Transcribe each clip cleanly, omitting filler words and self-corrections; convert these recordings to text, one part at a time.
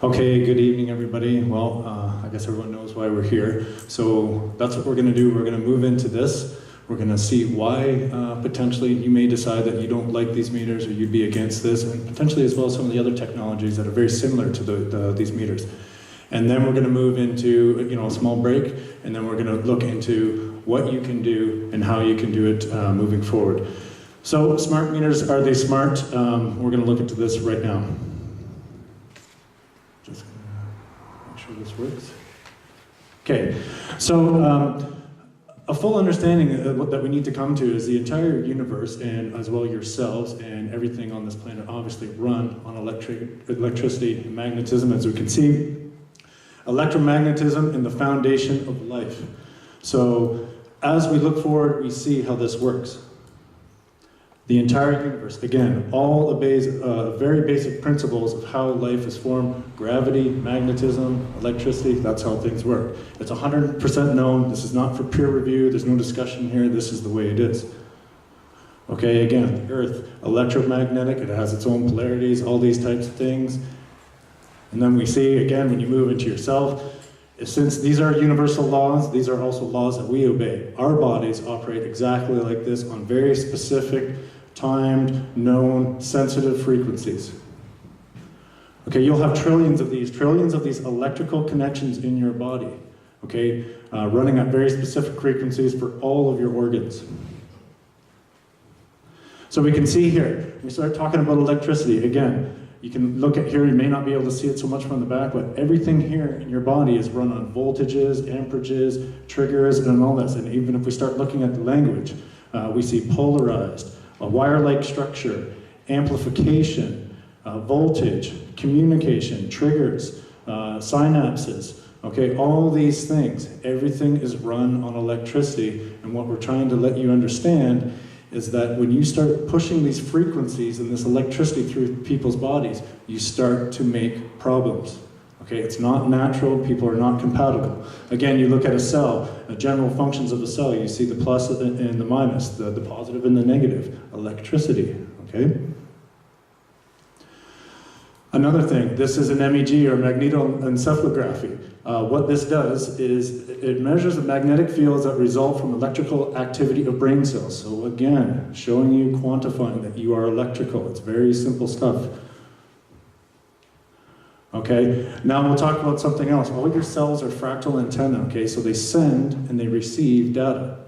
Okay, good evening, everybody. Well, I guess everyone knows why we're here. So that's what we're going to do. We're going to move into this. We're going to see why potentially you may decide that you don't like these meters or you'd be against this, and potentially as well some of the other technologies that are very similar to these meters. And then we're going to move into a small break, and then we're going to look into what you can do and how you can do it moving forward. So smart meters, are they smart? We're going to look into this right now. Just going to make sure this works. Okay, so a full understanding that we need to come to is the entire universe, and as well yourselves and everything on this planet obviously run on electricity and magnetism, as we can see. Electromagnetism in the foundation of life. So as we look forward, we see how this works. The entire universe, again, all obeys very basic principles of how life is formed. Gravity, magnetism, electricity, that's how things work. It's 100% known. This is not for peer review. There's no discussion here. This is the way it is. Okay, again, the Earth, electromagnetic. It has its own polarities, all these types of things. And then we see, again, when you move into yourself, since these are universal laws, these are also laws that we obey. Our bodies operate exactly like this on very specific, timed, known, sensitive frequencies. Okay, you'll have trillions of these electrical connections in your body, okay, running at very specific frequencies for all of your organs. So we can see here, we start talking about electricity, again, you can look at here, you may not be able to see it so much from the back, but everything here in your body is run on voltages, amperages, triggers, and all this. And even if we start looking at the language, we see polarized, a wire-like structure, amplification, voltage, communication, triggers, synapses, okay, all these things. Everything is run on electricity, and what we're trying to let you understand is that when you start pushing these frequencies and this electricity through people's bodies, you start to make problems. Okay, it's not natural, people are not compatible. Again, you look at a cell, the general functions of a cell, you see the plus and the minus, the positive and the negative, electricity, okay? Another thing, this is an MEG or magnetoencephalography. What this does is it measures the magnetic fields that result from electrical activity of brain cells. So again, showing you, quantifying that you are electrical. It's very simple stuff. Okay, now we'll talk about something else. All your cells are fractal antennae, okay? So they send and they receive data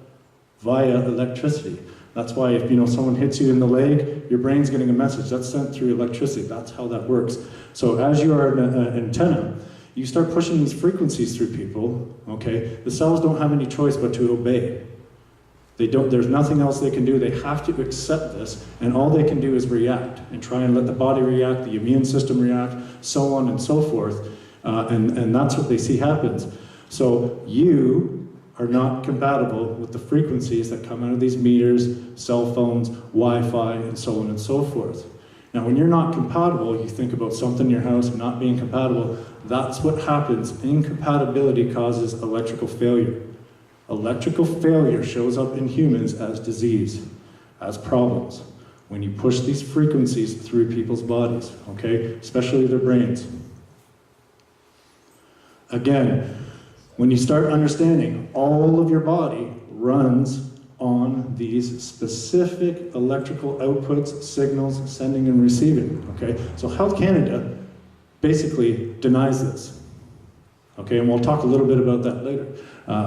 via electricity. That's why if someone hits you in the leg, your brain's getting a message. That's sent through electricity. That's how that works. So as you are an antenna, you start pushing these frequencies through people, okay? The cells don't have any choice but to obey. There's nothing else they can do. They have to accept this, and all they can do is react and try and let the body react, the immune system react, so on and so forth, and that's what they see happens. So you are not compatible with the frequencies that come out of these meters, cell phones, Wi-Fi, and so on and so forth. Now, when you're not compatible, you think about something in your house not being compatible, that's what happens. Incompatibility causes electrical failure. Electrical failure shows up in humans as disease, as problems, when you push these frequencies through people's bodies, okay? Especially their brains. Again, when you start understanding all of your body runs on these specific electrical outputs, signals, sending and receiving, okay? So Health Canada basically denies this, okay? And we'll talk a little bit about that later.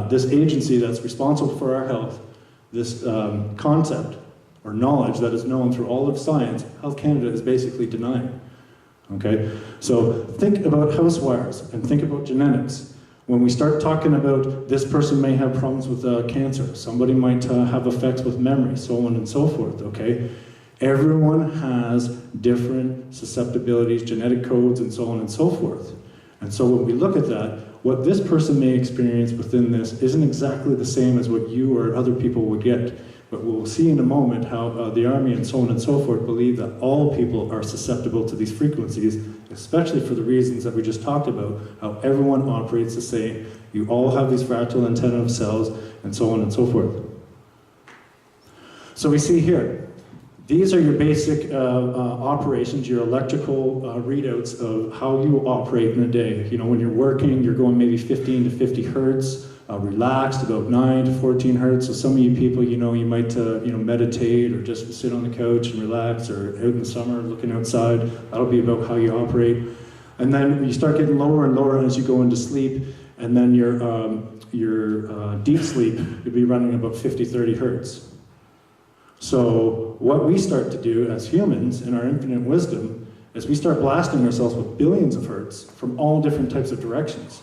This agency that's responsible for our health, this concept or knowledge that is known through all of science, Health Canada is basically denying, okay? So think about house wires and think about genetics. When we start talking about this person may have problems with cancer, somebody might have effects with memory, so on and so forth, okay? Everyone has different susceptibilities, genetic codes, and so on and so forth. And so when we look at that, what this person may experience within this isn't exactly the same as what you or other people would get. But we'll see in a moment how the Army and so on and so forth believe that all people are susceptible to these frequencies, especially for the reasons that we just talked about, how everyone operates the same. You all have these fractal antennae of cells, and so on and so forth. So we see here, These are your basic operations, your electrical readouts of how you operate in a day. You know, when you're working, you're going maybe 15 to 50 hertz, relaxed about 9 to 14 hertz. So some of you people, you know, you might meditate or just sit on the couch and relax, or out in the summer looking outside. That'll be about how you operate. And then you start getting lower and lower as you go into sleep, and then your deep sleep, you'll be running about 50, 30 hertz. So what we start to do as humans in our infinite wisdom is we start blasting ourselves with billions of hertz from all different types of directions,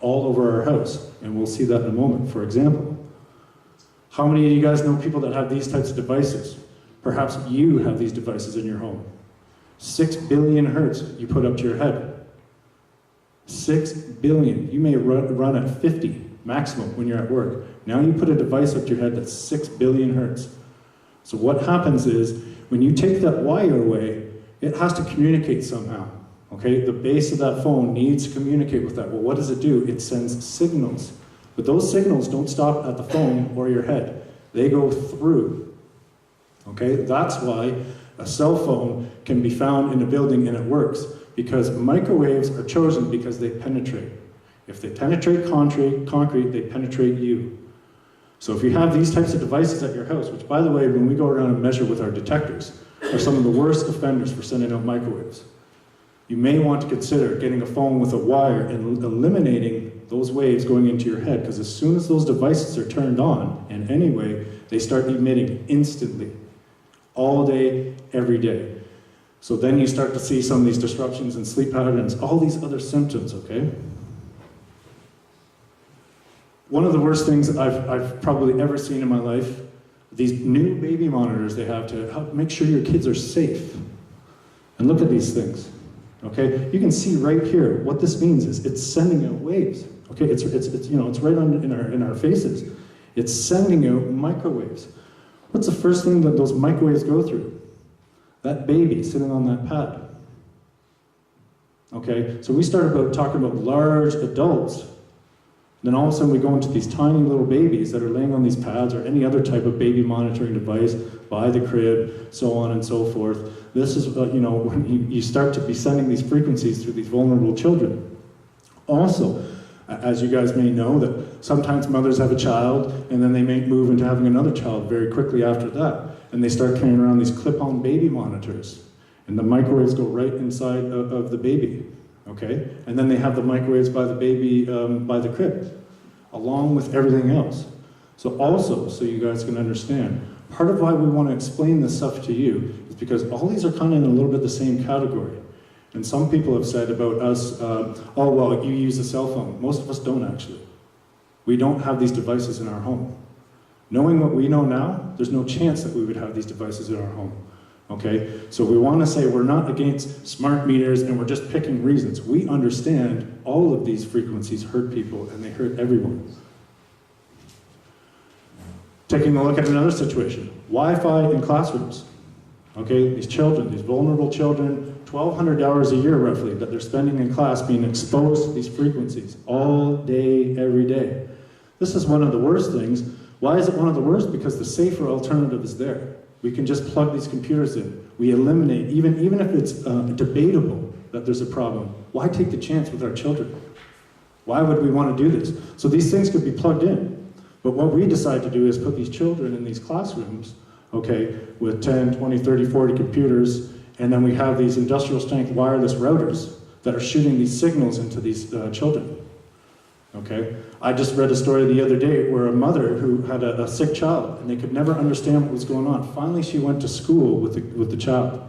all over our house. And we'll see that in a moment. For example, how many of you guys know people that have these types of devices? Perhaps you have these devices in your home. 6 billion hertz you put up to your head. 6 billion. You may run at 50 maximum when you're at work. Now you put a device up to your head that's 6 billion hertz. So what happens is, when you take that wire away, it has to communicate somehow, okay? The base of that phone needs to communicate with that. Well, what does it do? It sends signals. But those signals don't stop at the phone or your head. They go through, okay? That's why a cell phone can be found in a building and it works, because microwaves are chosen because they penetrate. If they penetrate concrete, they penetrate you. So if you have these types of devices at your house, which by the way, when we go around and measure with our detectors, are some of the worst offenders for sending out microwaves. You may want to consider getting a phone with a wire and eliminating those waves going into your head, because as soon as those devices are turned on, and anyway, they start emitting instantly, all day, every day. So then you start to see some of these disruptions in sleep patterns, all these other symptoms, okay? One of the worst things I've probably ever seen in my life, these new baby monitors they have to help make sure your kids are safe. And look at these things, okay? You can see right here, what this means is it's sending out waves, okay? It's right in our faces. It's sending out microwaves. What's the first thing that those microwaves go through? That baby sitting on that pad. Okay, so we start talking about large adults. Then all of a sudden we go into these tiny little babies that are laying on these pads or any other type of baby monitoring device by the crib, so on and so forth. This is, when you start to be sending these frequencies through these vulnerable children. Also, as you guys may know, that sometimes mothers have a child and then they may move into having another child very quickly after that. And they start carrying around these clip-on baby monitors. And the microwaves go right inside of the baby. Okay? And then they have the microwaves by the baby, by the crib, along with everything else. So also, so you guys can understand, part of why we want to explain this stuff to you is because all these are kind of in a little bit the same category. And some people have said about us, oh, well, you use a cell phone. Most of us don't actually. We don't have these devices in our home. Knowing what we know now, there's no chance that we would have these devices in our home. Okay, so we want to say we're not against smart meters and we're just picking reasons. We understand all of these frequencies hurt people and they hurt everyone. Taking a look at another situation, Wi-Fi in classrooms. Okay, these children, these vulnerable children, 1,200 hours a year roughly that they're spending in class being exposed to these frequencies all day, every day. This is one of the worst things. Why is it one of the worst? Because the safer alternative is there. We can just plug these computers in. We eliminate, even if it's debatable that there's a problem, why take the chance with our children? Why would we want to do this? So these things could be plugged in. But what we decide to do is put these children in these classrooms, okay, with 10, 20, 30, 40 computers, and then we have these industrial strength wireless routers that are shooting these signals into these children. Okay, I just read a story the other day where a mother who had a sick child and they could never understand what was going on. Finally, she went to school with the child,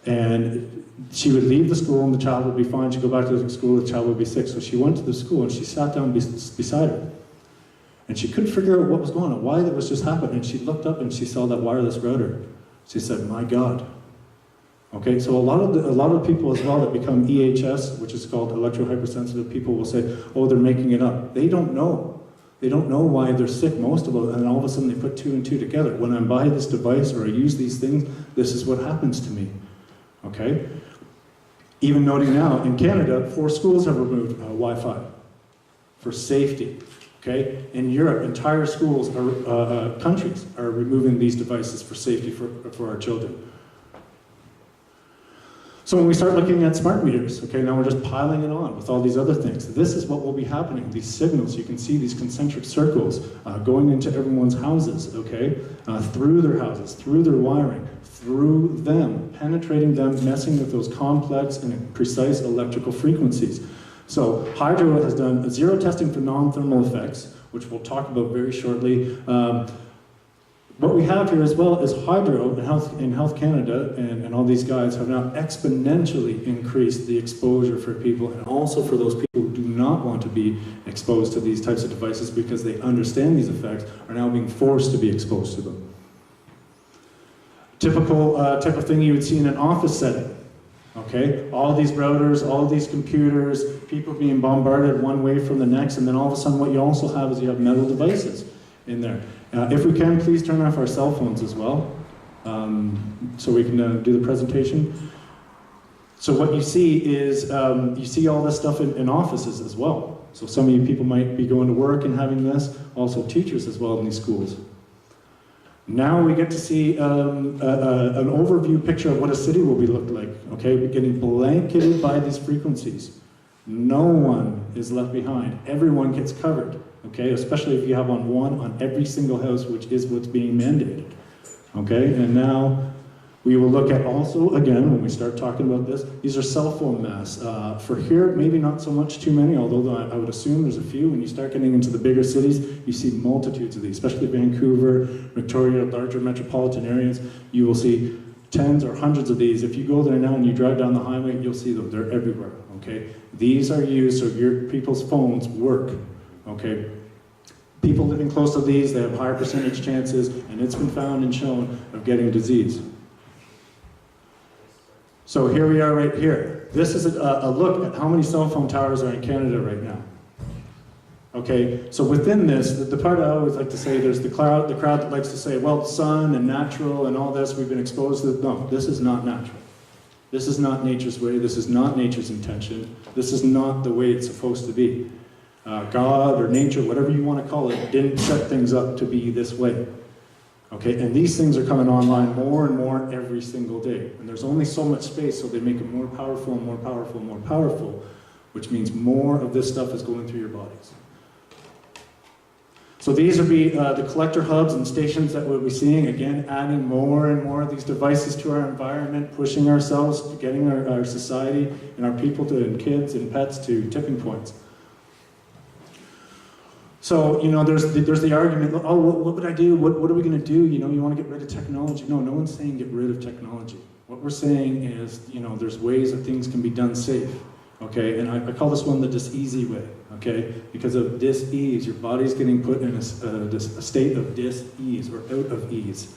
and she would leave the school and the child would be fine. She'd go back to the school, the child would be sick. So she went to the school and she sat down beside her, and she couldn't figure out what was going on, why that was just happening. And she looked up and she saw that wireless router. She said, "My God." Okay, so a lot of people as well that become EHS, which is called electro-hypersensitive people, will say, oh, they're making it up. They don't know. They don't know why they're sick, most of them, and all of a sudden they put two and two together. When I buy this device or I use these things, this is what happens to me. Okay? Even noting now, in Canada, 4 schools have removed Wi-Fi for safety. Okay? In Europe, entire schools, countries are removing these devices for safety for our children. So when we start looking at smart meters, okay, now we're just piling it on with all these other things. This is what will be happening. These signals, you can see these concentric circles going into everyone's houses, okay, through their houses, through their wiring, through them, penetrating them, messing with those complex and precise electrical frequencies. So Hydro has done zero testing for non-thermal effects, which we'll talk about very shortly. What we have here as well is Hydro in Health Canada and all these guys have now exponentially increased the exposure for people, and also for those people who do not want to be exposed to these types of devices because they understand these effects, are now being forced to be exposed to them. Typical type of thing you would see in an office setting. Okay, all these routers, all these computers, people being bombarded one way from the next, and then all of a sudden what you also have is you have metal devices in there. If we can, please turn off our cell phones as well, so we can do the presentation. So what you see is, you see all this stuff in offices as well. So some of you people might be going to work and having this, also teachers as well in these schools. Now we get to see an overview picture of what a city will be looked like. Okay, we're getting blanketed by these frequencies. No one is left behind. Everyone gets covered. Okay, especially if you have one on every single house, which is what's being mandated. Okay, and now we will look at also, again, when we start talking about this, these are cell phone masts. For here, maybe not so much too many, although I would assume there's a few. When you start getting into the bigger cities, you see multitudes of these, especially Vancouver, Victoria, larger metropolitan areas. You will see tens or hundreds of these. If you go there now and you drive down the highway, you'll see them. They're everywhere. Okay, these are used so your people's phones work. Okay, people living close to these, they have higher percentage chances, and it's been found and shown, of getting disease. So here we are right here. This is a look at how many cell phone towers are in Canada right now. Okay, so within this, the part I always like to say, there's the crowd that likes to say, well, sun and natural and all this, we've been exposed to. No, this is not natural. This is not nature's way. This is not nature's intention. This is not the way it's supposed to be. God or nature, whatever you want to call it, didn't set things up to be this way. Okay, and these things are coming online more and more every single day. And there's only so much space, so they make it more powerful and more powerful and more powerful, which means more of this stuff is going through your bodies. So these would be the collector hubs and stations that we'll be seeing, again, adding more and more of these devices to our environment, pushing ourselves, getting our society and our people and kids and pets to tipping points. So, you know, there's the argument, oh, what would I do? What are we going to do? You know, you want to get rid of technology? No one's saying get rid of technology. What we're saying is, you know, there's ways that things can be done safe, okay? And I call this one the dis-easy way, okay? Because of dis-ease, your body's getting put in a state of dis-ease or out of ease.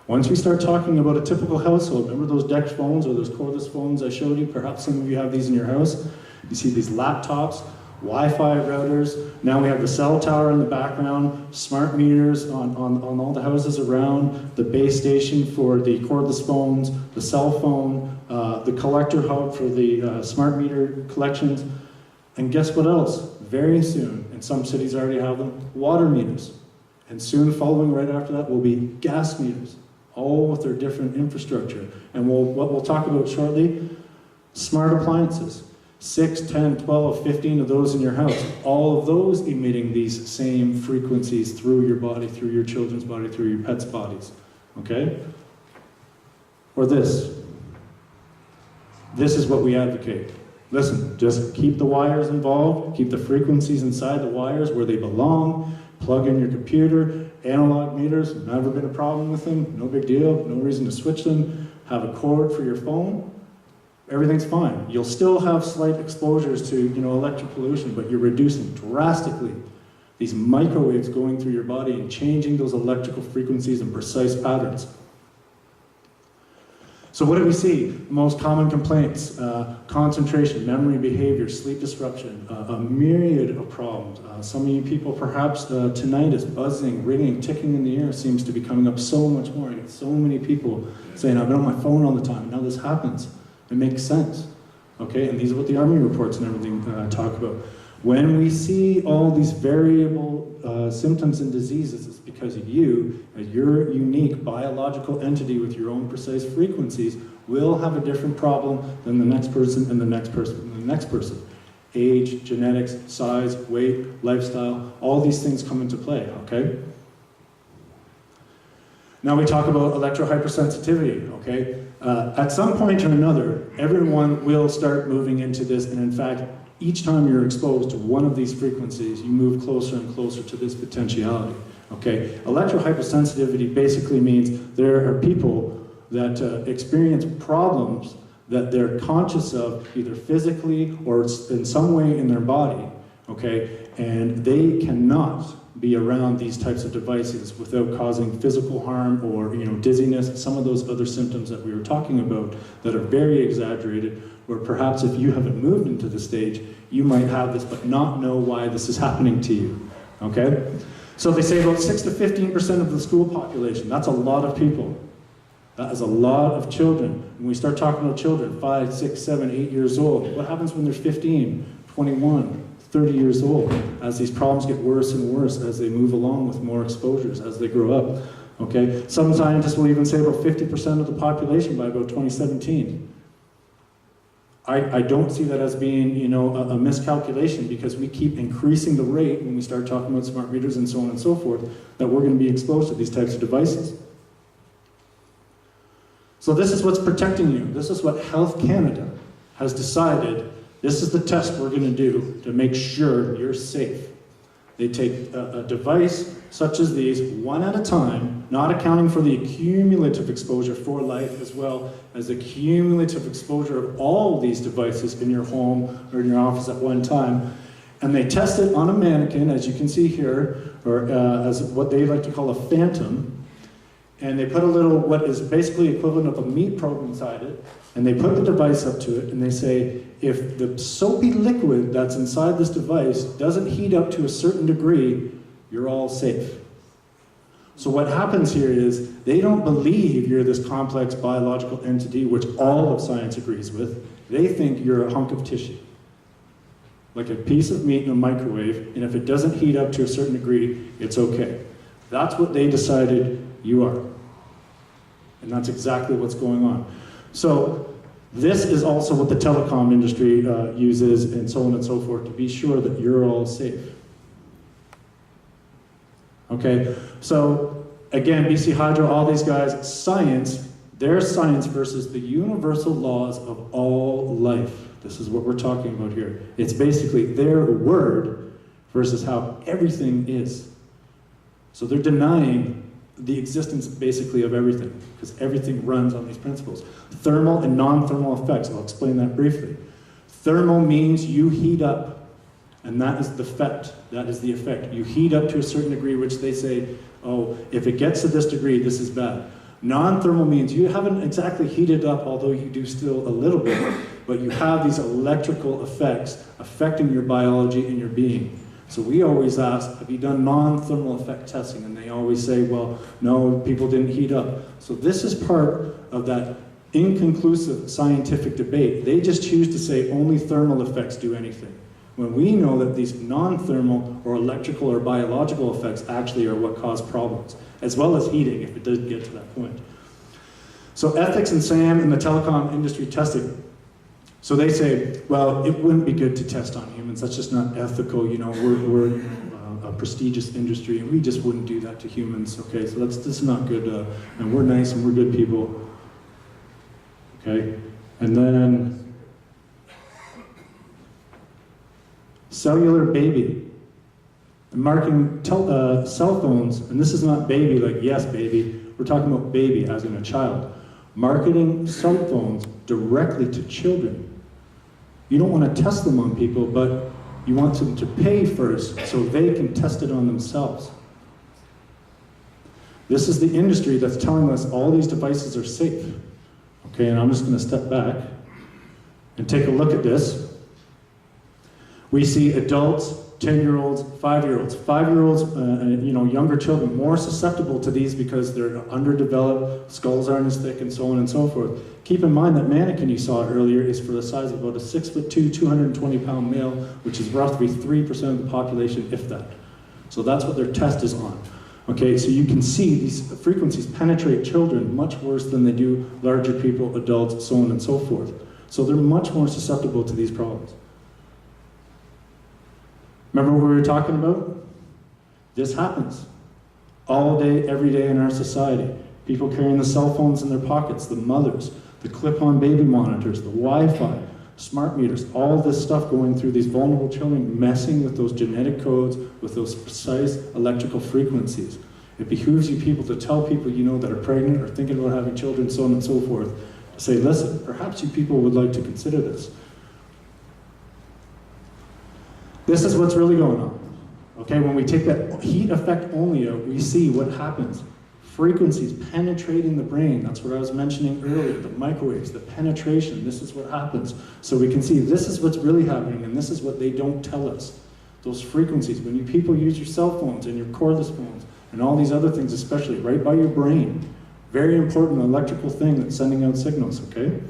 Once we start talking about a typical household, remember those DeX phones or those cordless phones I showed you? Perhaps some of you have these in your house. You see these laptops, Wi-Fi routers. Now we have the cell tower in the background, smart meters on all the houses around, the base station for the cordless phones, the cell phone, the collector hub for the smart meter collections. And guess what else? Very soon, and some cities already have them, water meters. And soon following right after that will be gas meters, all with their different infrastructure. And what we'll talk about shortly, smart appliances. 6, 10, 12, 15 of those in your house, all of those emitting these same frequencies through your body, through your children's body, through your pets' bodies, okay? Or this. This is what we advocate. Listen, just keep the wires involved, keep the frequencies inside the wires where they belong, plug in your computer, analog meters, never been a problem with them, no big deal, no reason to switch them, have a cord for your phone, everything's fine. You'll still have slight exposures to, you know, electric pollution, but you're reducing drastically these microwaves going through your body and changing those electrical frequencies and precise patterns. So what do we see? Most common complaints, concentration, memory, behavior, sleep disruption, a myriad of problems. Some of you people, perhaps tinnitus, buzzing, ringing, ticking in the ear seems to be coming up so much more. I get so many people saying, I've been on my phone all the time, and now this happens. It makes sense, okay? And these are what the Army reports and everything talk about. When we see all these variable symptoms and diseases, it's because you, as your unique biological entity with your own precise frequencies, will have a different problem than the next person and the next person and the next person. Age, genetics, size, weight, lifestyle, all these things come into play, okay? Now we talk about electrohypersensitivity, okay? At some point or another, everyone will start moving into this, and in fact, each time you're exposed to one of these frequencies, you move closer and closer to this potentiality, okay? Electrohypersensitivity basically means there are people that experience problems that they're conscious of, either physically or in some way in their body, okay? And they cannot be around these types of devices without causing physical harm or dizziness, some of those other symptoms that we were talking about that are very exaggerated, where perhaps if you haven't moved into the stage, you might have this but not know why this is happening to you, okay? So they say about 6 to 15% of the school population, that's a lot of people. That is a lot of children. When we start talking about children, 5, 6, 7, 8 years old, what happens when they're 15, 21, 30 years old, as these problems get worse and worse as they move along with more exposures as they grow up, okay? Some scientists will even say about 50% of the population by about 2017. I don't see that as being, a miscalculation, because we keep increasing the rate when we start talking about smart meters and so on and so forth, that we're going to be exposed to these types of devices. So this is what's protecting you. This is what Health Canada has decided. This is the test we're going to do to make sure you're safe. They take a device such as these, one at a time, not accounting for the cumulative exposure for life, as well as the cumulative exposure of all these devices in your home or in your office at one time. And they test it on a mannequin, as you can see here, or as what they like to call a phantom. And they put a little, what is basically equivalent of a meat probe inside it, and they put the device up to it, and they say, if the soapy liquid that's inside this device doesn't heat up to a certain degree, you're all safe. So what happens here is, they don't believe you're this complex biological entity, which all of science agrees with. They think you're a hunk of tissue, like a piece of meat in a microwave, and if it doesn't heat up to a certain degree, it's okay. That's what they decided you are. And that's exactly what's going on. So this is also what the telecom industry uses, and so on and so forth, to be sure that you're all safe. Okay, so again, BC Hydro, all these guys, science, their science versus the universal laws of all life. This is what we're talking about here. It's basically their word versus how everything is. So they're denying the existence basically of everything, because everything runs on these principles. Thermal and non-thermal effects, I'll explain that briefly. Thermal means you heat up, and that is the effect. That is the effect. You heat up to a certain degree, which they say, oh, if it gets to this degree, this is bad. Non-thermal means you haven't exactly heated up, although you do still a little bit, but you have these electrical effects affecting your biology and your being. So we always ask, have you done non-thermal effect testing? And they always say, well, no, people didn't heat up. So this is part of that inconclusive scientific debate. They just choose to say only thermal effects do anything, when we know that these non-thermal or electrical or biological effects actually are what cause problems, as well as heating, if it did get to that point. So ethics and SAM in the telecom industry testing. So they say, well, it wouldn't be good to test on humans. That's just not ethical. We're a prestigious industry, and we just wouldn't do that to humans. Okay, so this is not good. And we're nice and we're good people. Okay, and then cellular baby. Marketing cell phones, and this is not baby like yes baby. We're talking about baby as in a child. Marketing cell phones directly to children. You don't want to test them on people, but you want them to pay first so they can test it on themselves. This is the industry that's telling us all these devices are safe. Okay, and I'm just going to step back and take a look at this. We see adults 10-year-olds, 5-year-olds. 5-year-olds, younger children, more susceptible to these because they're underdeveloped, skulls aren't as thick, and so on and so forth. Keep in mind that mannequin you saw earlier is for the size of about a 6'2", 220-pound male, which is roughly 3% of the population, if that. So that's what their test is on. Okay, so you can see these frequencies penetrate children much worse than they do larger people, adults, so on and so forth. So they're much more susceptible to these problems. Remember what we were talking about? This happens all day, every day in our society. People carrying the cell phones in their pockets, the mothers, the clip-on baby monitors, the Wi-Fi, smart meters, all this stuff going through these vulnerable children, messing with those genetic codes, with those precise electrical frequencies. It behooves you people to tell people you know that are pregnant or thinking about having children, so on and so forth, to say, listen, perhaps you people would like to consider this. This is what's really going on. Okay, when we take that heat effect only out, we see what happens. Frequencies penetrating the brain, that's what I was mentioning earlier, the microwaves, the penetration, this is what happens. So we can see this is what's really happening, and this is what they don't tell us. Those frequencies, when you people use your cell phones and your cordless phones, and all these other things, especially right by your brain, very important electrical thing that's sending out signals, okay?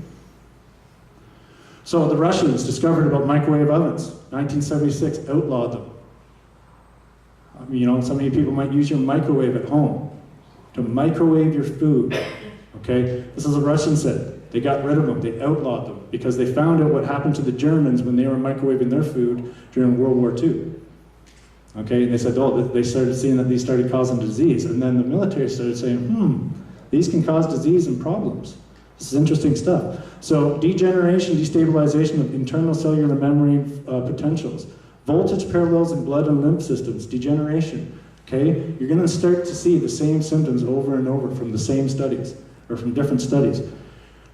So the Russians discovered about microwave ovens, 1976, outlawed them. So many people might use your microwave at home to microwave your food, okay? This is what Russians said. They got rid of them, they outlawed them, because they found out what happened to the Germans when they were microwaving their food during World War II. Okay, and they said, they started seeing that these started causing disease, and then the military started saying, these can cause disease and problems. This is interesting stuff. So degeneration, destabilization of internal cellular memory potentials, voltage parallels in blood and lymph systems, degeneration. Okay, you're going to start to see the same symptoms over and over from the same studies, or from different studies.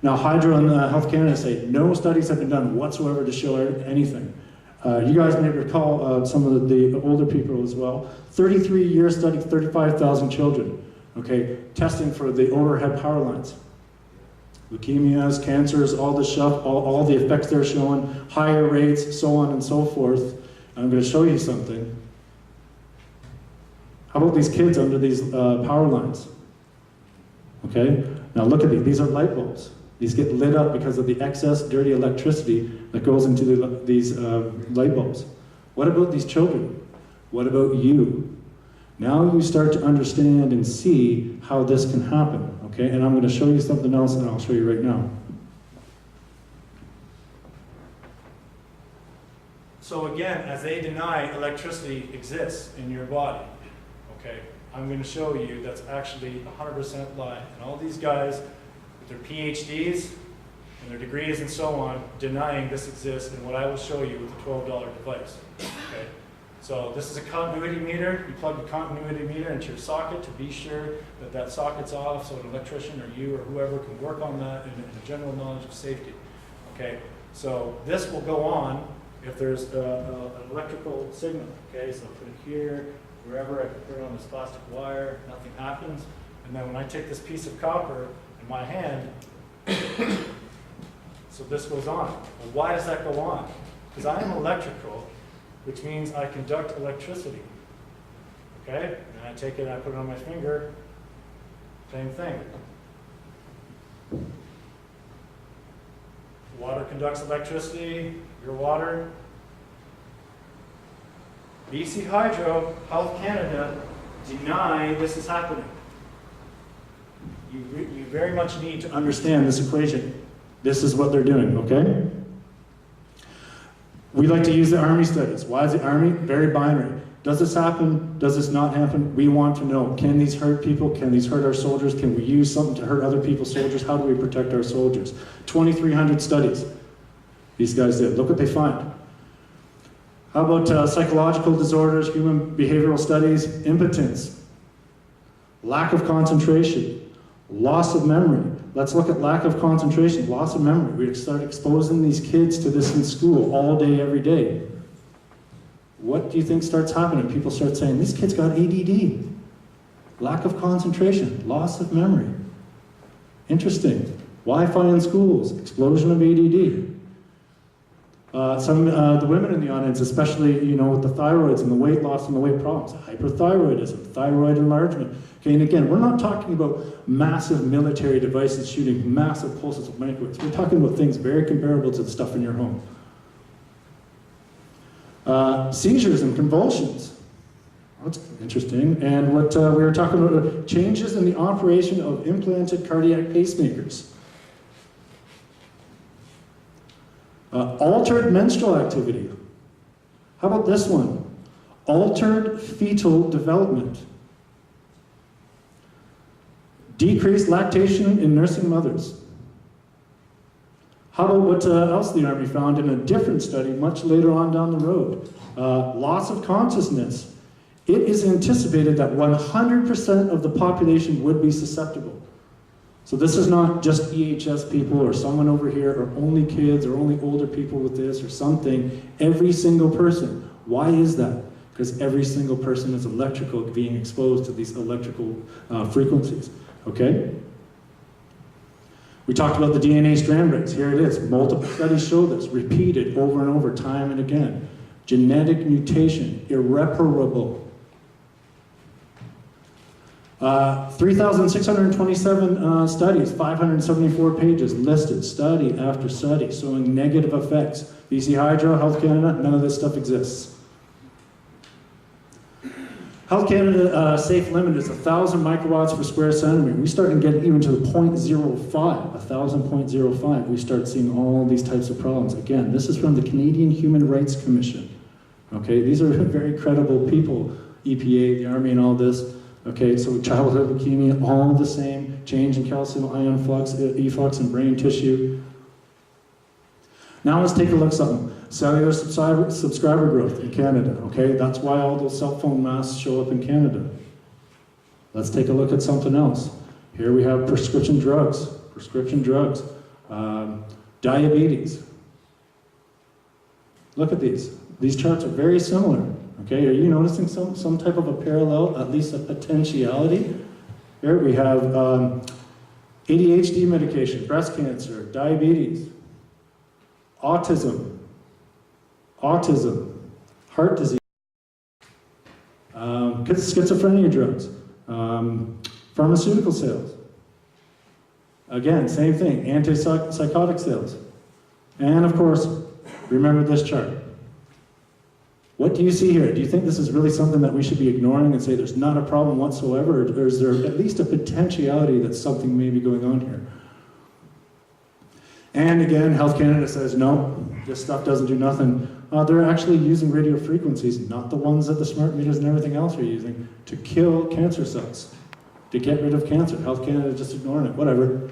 Now, Hydro and Health Canada say no studies have been done whatsoever to show anything. You guys may recall some of the older people as well. 33-year study, 35,000 children, okay, testing for the overhead power lines. Leukemias, cancers, all the stuff, all the effects they're showing, higher rates, so on and so forth. I'm going to show you something. How about these kids under these power lines? Okay, now look at these. These are light bulbs. These get lit up because of the excess dirty electricity that goes into these light bulbs. What about these children? What about you? Now you start to understand and see how this can happen, okay? And I'm going to show you something else, and I'll show you right now. So again, as they deny electricity exists in your body, okay, I'm going to show you that's actually 100% lie. And all these guys with their PhDs and their degrees and so on, denying this exists, and what I will show you with a $12 device, okay? So this is a continuity meter. You plug the continuity meter into your socket to be sure that that socket's off, so an electrician or you or whoever can work on that in a general knowledge of safety. Okay, so this will go on if there's an electrical signal. Okay, so put it here, wherever. I can put it on this plastic wire, nothing happens. And then when I take this piece of copper in my hand, so this goes on. Well, why does that go on? Because I am electrical, which means I conduct electricity. Okay? And I take it, I put it on my finger, same thing. Water conducts electricity, your water. BC Hydro, Health Canada, deny this is happening. You very much need to understand this equation. This is what they're doing, okay? We like to use the Army studies. Why is the Army? Very binary. Does this happen? Does this not happen? We want to know. Can these hurt people? Can these hurt our soldiers? Can we use something to hurt other people's soldiers? How do we protect our soldiers? 2,300 studies these guys did. Look what they find. How about psychological disorders, human behavioral studies, impotence, lack of concentration, loss of memory. Let's look at lack of concentration, loss of memory. We start exposing these kids to this in school all day, every day. What do you think starts happening? People start saying, this kid's got ADD. Lack of concentration, loss of memory. Interesting. Wi-Fi in schools, explosion of ADD. The women in the audience, especially, you know, with the thyroids and the weight loss and the weight problems, hyperthyroidism, thyroid enlargement. Okay, and again, we're not talking about massive military devices shooting massive pulses of microwaves. We're talking about things very comparable to the stuff in your home. Seizures and convulsions. That's interesting. And what we were talking about, changes in the operation of implanted cardiac pacemakers. Altered menstrual activity. How about this one? Altered fetal development. Decreased lactation in nursing mothers. How about what else the Army found in a different study much later on down the road? Loss of consciousness. It is anticipated that 100% of the population would be susceptible. So this is not just EHS people or someone over here or only kids or only older people with this or something. Every single person. Why is that? Because every single person is electrical, being exposed to these electrical frequencies. Okay? We talked about the DNA strand breaks. Here it is. Multiple studies show this, repeated over and over, time and again. Genetic mutation, irreparable. 3,627 studies, 574 pages listed, study after study, showing negative effects. BC Hydro, Health Canada, none of this stuff exists. Health Canada safe limit is 1,000 microwatts per square centimeter. We start to get even to the 0.05, 1,000.05. We start seeing all these types of problems. Again, this is from the Canadian Human Rights Commission. Okay, these are very credible people, EPA, the Army, and all this. Okay, so childhood leukemia, all the same, change in calcium ion flux, efflux in brain tissue. Now let's take a look at something. Cellular subscriber growth in Canada, okay? That's why all those cell phone masks show up in Canada. Let's take a look at something else. Here we have prescription drugs, diabetes. Look at these. These charts are very similar. Okay, are you noticing some type of a parallel, at least a potentiality? Here we have ADHD medication, breast cancer, diabetes, autism, heart disease, schizophrenia drugs, pharmaceutical sales. Again, same thing, antipsychotic sales. And of course, remember this chart. What do you see here? Do you think this is really something that we should be ignoring and say there's not a problem whatsoever, or is there at least a potentiality that something may be going on here? And again, Health Canada says, no, this stuff doesn't do nothing. They're actually using radio frequencies, not the ones that the smart meters and everything else are using, to kill cancer cells, to get rid of cancer. Health Canada is just ignoring it, whatever.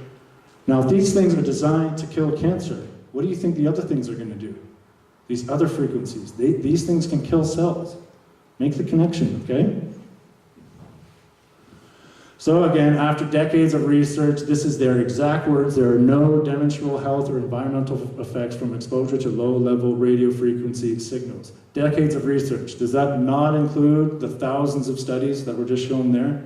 Now, if these things are designed to kill cancer, what do you think the other things are going to do? These other frequencies, these things can kill cells. Make the connection, okay? So again, after decades of research, this is their exact words. There are no demonstrable health or environmental effects from exposure to low-level radio frequency signals. Decades of research. Does that not include the thousands of studies that were just shown there?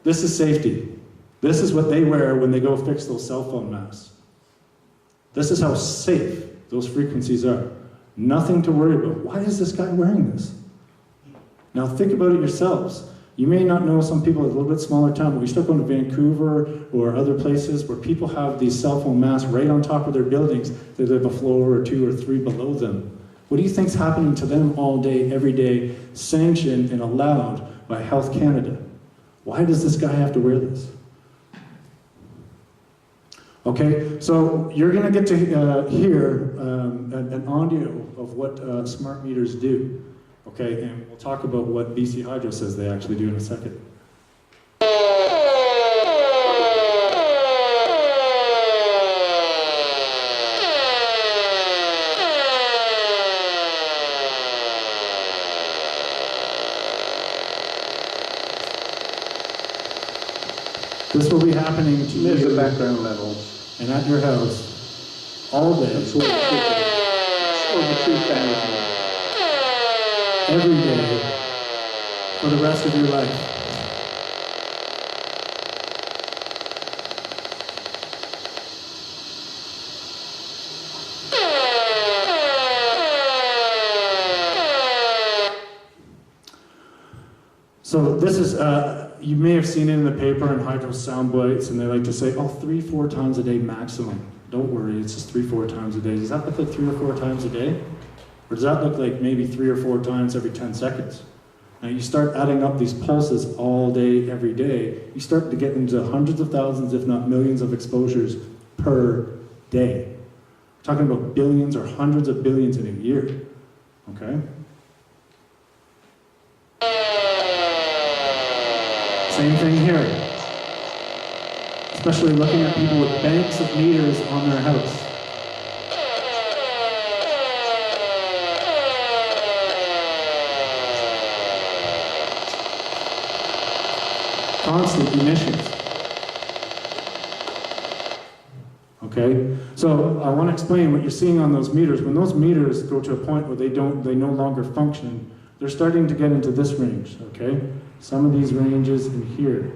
This is safety. This is what they wear when they go fix those cell phone masks. This is how safe those frequencies are. Nothing to worry about. Why is this guy wearing this? Now think about it yourselves. You may not know some people in a little bit smaller town, but we start going to Vancouver or other places where people have these cell phone masks right on top of their buildings. They live a floor or two or three below them. What do you think's happening to them all day, every day, sanctioned and allowed by Health Canada? Why does this guy have to wear this? Okay, so you're going to get to hear an audio of what smart meters do. Okay, and we'll talk about what BC Hydro says they actually do in a second. This will be happening to There's you the background level. and at your house all day, That's what it's over 2,000. every day, for the rest of your life. So this is, you may have seen it in the paper and hydro sound bites, and they like to say, oh, 3-4 times a day maximum. Don't worry, it's just 3-4 times a day. Does that look like 3 or 4 times a day? Or does that look like maybe 3 or 4 times every 10 seconds? Now you start adding up these pulses all day, every day, you start to get into hundreds of thousands, if not millions of exposures per day. We're talking about billions or hundreds of billions in a year, okay? Same thing here. Especially looking at people with banks of meters on their house. Constant emissions. Okay? So I want to explain what you're seeing on those meters. When those meters go to a point where they no longer function, they're starting to get into this range, okay? Some of these ranges in here,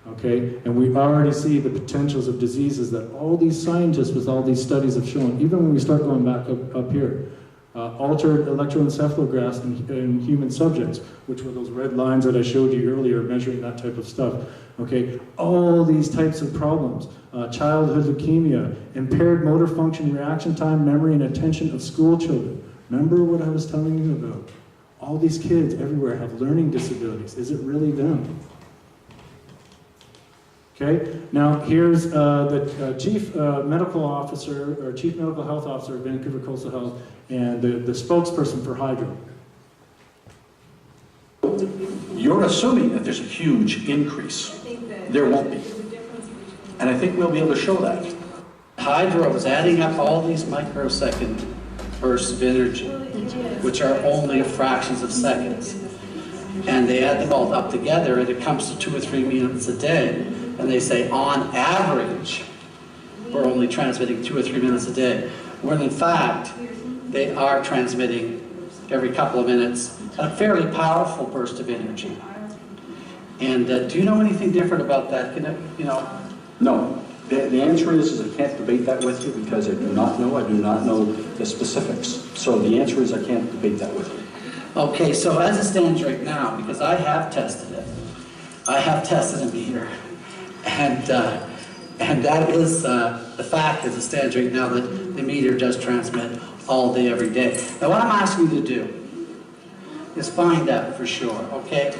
okay? And we already see the potentials of diseases that all these scientists with all these studies have shown, even when we start going back up here. Altered electroencephalographs in human subjects, which were those red lines that I showed you earlier, measuring that type of stuff. Okay, all these types of problems, childhood leukemia, impaired motor function, reaction time, memory, and attention of school children. Remember what I was telling you about? All these kids everywhere have learning disabilities. Is it really them? Okay, now here's the chief medical officer, or chief medical health officer of Vancouver Coastal Health, and the spokesperson for Hydro. You're assuming that there's a huge increase. There won't be. And I think we'll be able to show that. Hydro is adding up all these microsecond bursts of energy, which are only fractions of seconds. And they add them all up together, and it comes to 2 or 3 minutes a day. And they say, on average, we're only transmitting 2 or 3 minutes a day. When in fact, they are transmitting every couple of minutes a fairly powerful burst of energy. And do you know anything different about that? No. The answer is I can't debate that with you because I do not know. I do not know the specifics. So the answer is I can't debate that with you. Okay, so as it stands right now, because I have tested it, I have tested a meter, and that is the fact as it stands right now that the meter does transmit all day, every day. Now what I'm asking you to do is find out for sure, okay?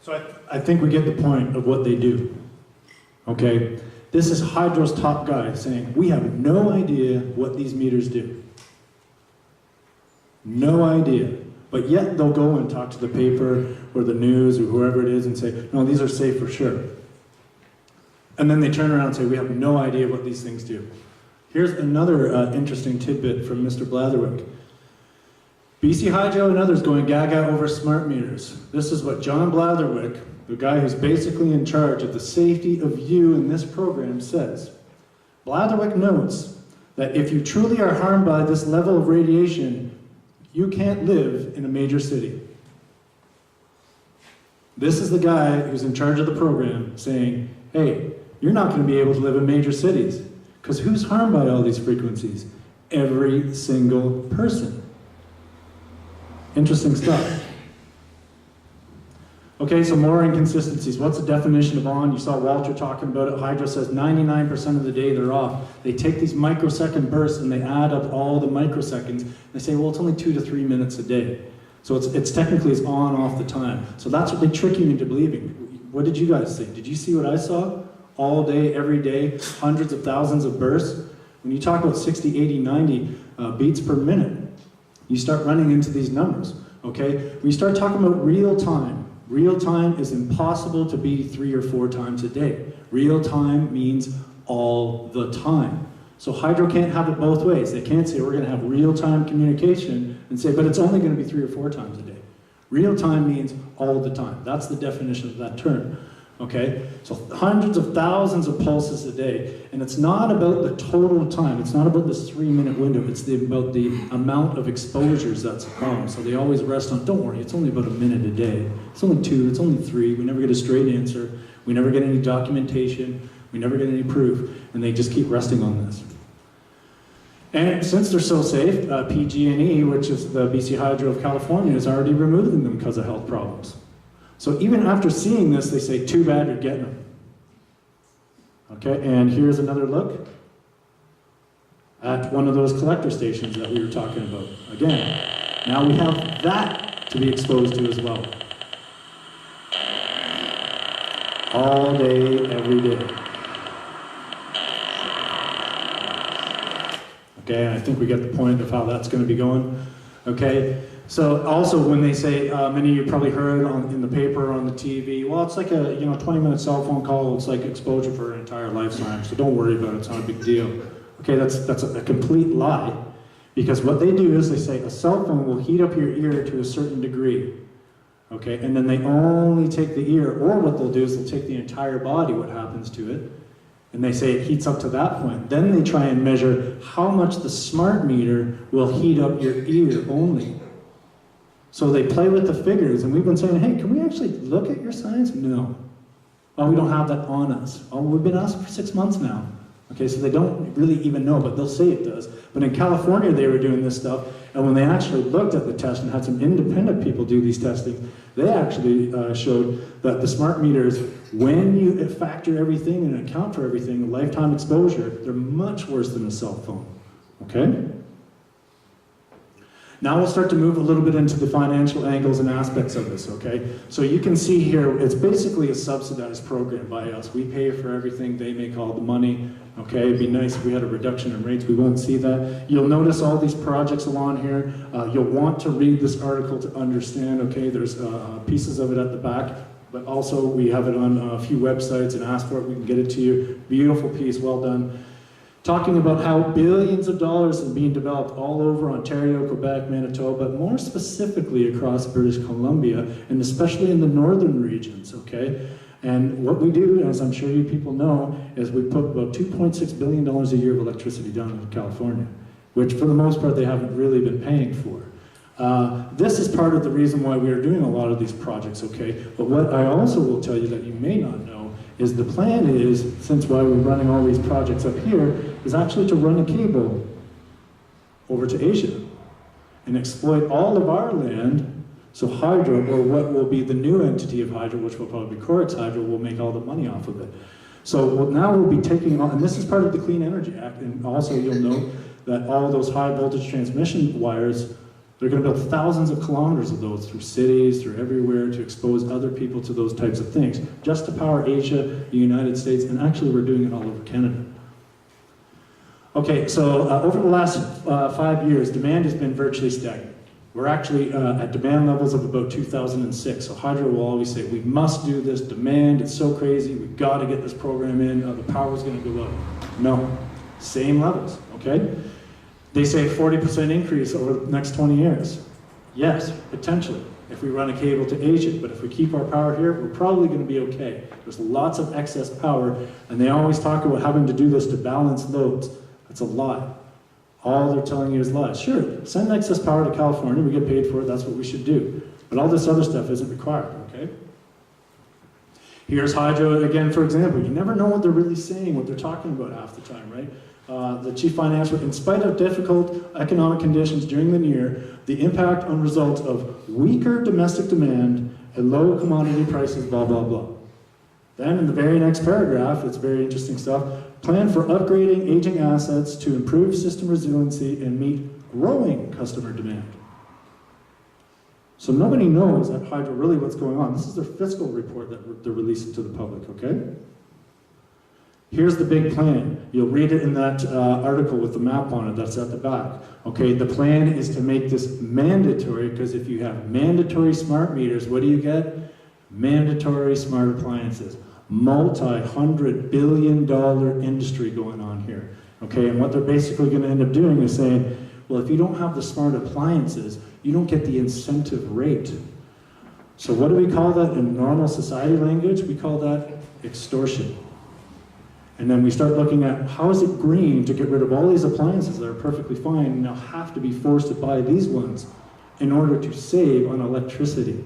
So I think we get the point of what they do, okay? This is Hydro's top guy saying, we have no idea what these meters do. No idea. But yet they'll go and talk to the paper or the news or whoever it is and say, no, these are safe for sure. And then they turn around and say, we have no idea what these things do. Here's another interesting tidbit from Mr. Blatherwick. BC Hydro and others going gaga over smart meters. This is what John Blatherwick, the guy who's basically in charge of the safety of you in this program, says. Blatherwick notes that if you truly are harmed by this level of radiation, you can't live in a major city. This is the guy who's in charge of the program saying, hey, you're not going to be able to live in major cities. Because who's harmed by all these frequencies? Every single person. Interesting stuff. Okay, so more inconsistencies. What's the definition of on? You saw Walter talking about it. Hydro says 99% of the day they're off. They take these microsecond bursts and they add up all the microseconds. They say, well, it's only 2 to 3 minutes a day. So it's technically it's on off the time. So that's what they trick you into believing. What did you guys see? Did you see what I saw? All day, every day, hundreds of thousands of bursts. When you talk about 60, 80, 90 beats per minute, you start running into these numbers, okay? When you start talking about real time is impossible to be 3 or 4 times a day. Real time means all the time. So Hydro can't have it both ways. They can't say we're going to have real-time communication and say, but it's only going to be 3 or 4 times a day. Real time means all the time. That's the definition of that term. Okay? So hundreds of thousands of pulses a day. And it's not about the total time. It's not about this 3-minute window. It's about the amount of exposures that's a problem. So they always rest on, don't worry, it's only about a minute a day. It's only 2, it's only 3. We never get a straight answer. We never get any documentation. We never get any proof. And they just keep resting on this. And since they're so safe, PG&E, which is the BC Hydro of California, is already removing them because of health problems. So even after seeing this, they say, too bad you're getting them. Okay, and here's another look at one of those collector stations that we were talking about. Again, now we have that to be exposed to as well. All day, every day. Okay, I think we get the point of how that's going to be going. Okay, so also when they say, many of you probably heard in the paper, on the TV, well, it's like a 20-minute cell phone call, it's like exposure for an entire lifetime, so don't worry about it, it's not a big deal. Okay, that's a complete lie, because what they do is they say a cell phone will heat up your ear to a certain degree. Okay, and then they only take the ear, or what they'll do is they'll take the entire body, what happens to it, and they say it heats up to that point. Then they try and measure how much the smart meter will heat up your ear only. So they play with the figures, and we've been saying, hey, can we actually look at your science? No. Oh, we don't have that on us. Oh, we've been asking for 6 months now. Okay, so they don't really even know, but they'll say it does. But in California, they were doing this stuff, and when they actually looked at the test and had some independent people do these testing, they actually showed that the smart meters, when you factor everything and account for everything, lifetime exposure, they're much worse than a cell phone. Okay? Now we'll start to move a little bit into the financial angles and aspects of this, okay? So you can see here, it's basically a subsidized program by us. We pay for everything, they make all the money, okay? It'd be nice if we had a reduction in rates, we won't see that. You'll notice all these projects along here. You'll want to read this article to understand, okay? There's pieces of it at the back, but also we have it on a few websites, and ask for it, we can get it to you. Beautiful piece, well done. Talking about how billions of dollars are being developed all over Ontario, Quebec, Manitoba, but more specifically across British Columbia, and especially in the northern regions, okay? And what we do, as I'm sure you people know, is we put about $2.6 billion a year of electricity down in California, which for the most part they haven't really been paying for. This is part of the reason why we are doing a lot of these projects, okay? But what I also will tell you that you may not know is the plan is, since why we're running all these projects up here, is actually to run a cable over to Asia and exploit all of our land, so Hydro, or what will be the new entity of Hydro, which will probably be Corex Hydro, will make all the money off of it. So now we'll be taking on, and this is part of the Clean Energy Act, and also you'll note that all those high voltage transmission wires, they're going to build thousands of kilometers of those through cities, through everywhere, to expose other people to those types of things, just to power Asia, the United States, and actually we're doing it all over Canada. Okay, so over the last 5 years, demand has been virtually stagnant. We're actually at demand levels of about 2006, so Hydro will always say, we must do this, demand, it's so crazy, we've got to get this program in, the power's going to go up. No, same levels, okay? They say 40% increase over the next 20 years. Yes, potentially, if we run a cable to Asia, but if we keep our power here, we're probably going to be okay. There's lots of excess power, and they always talk about having to do this to balance loads. That's a lie. All they're telling you is lies. Sure, send excess power to California, we get paid for it, that's what we should do. But all this other stuff isn't required, okay? Here's Hydro again, for example. You never know what they're really saying, what they're talking about half the time, right? The chief financial, in spite of difficult economic conditions during the year, the impact on results of weaker domestic demand and low commodity prices, blah, blah, blah. Then in the very next paragraph, it's very interesting stuff, plan for upgrading aging assets to improve system resiliency and meet growing customer demand. So nobody knows at Hydro really what's going on. This is their fiscal report that they're releasing to the public, okay? Here's the big plan. You'll read it in that article with the map on it that's at the back. Okay, the plan is to make this mandatory, because if you have mandatory smart meters, what do you get? Mandatory smart appliances. Multi-$100 billion industry going on here. Okay, and what they're basically going to end up doing is saying, well, if you don't have the smart appliances, you don't get the incentive rate. So what do we call that in normal society language? We call that extortion. And then we start looking at how is it green to get rid of all these appliances that are perfectly fine and now have to be forced to buy these ones in order to save on electricity.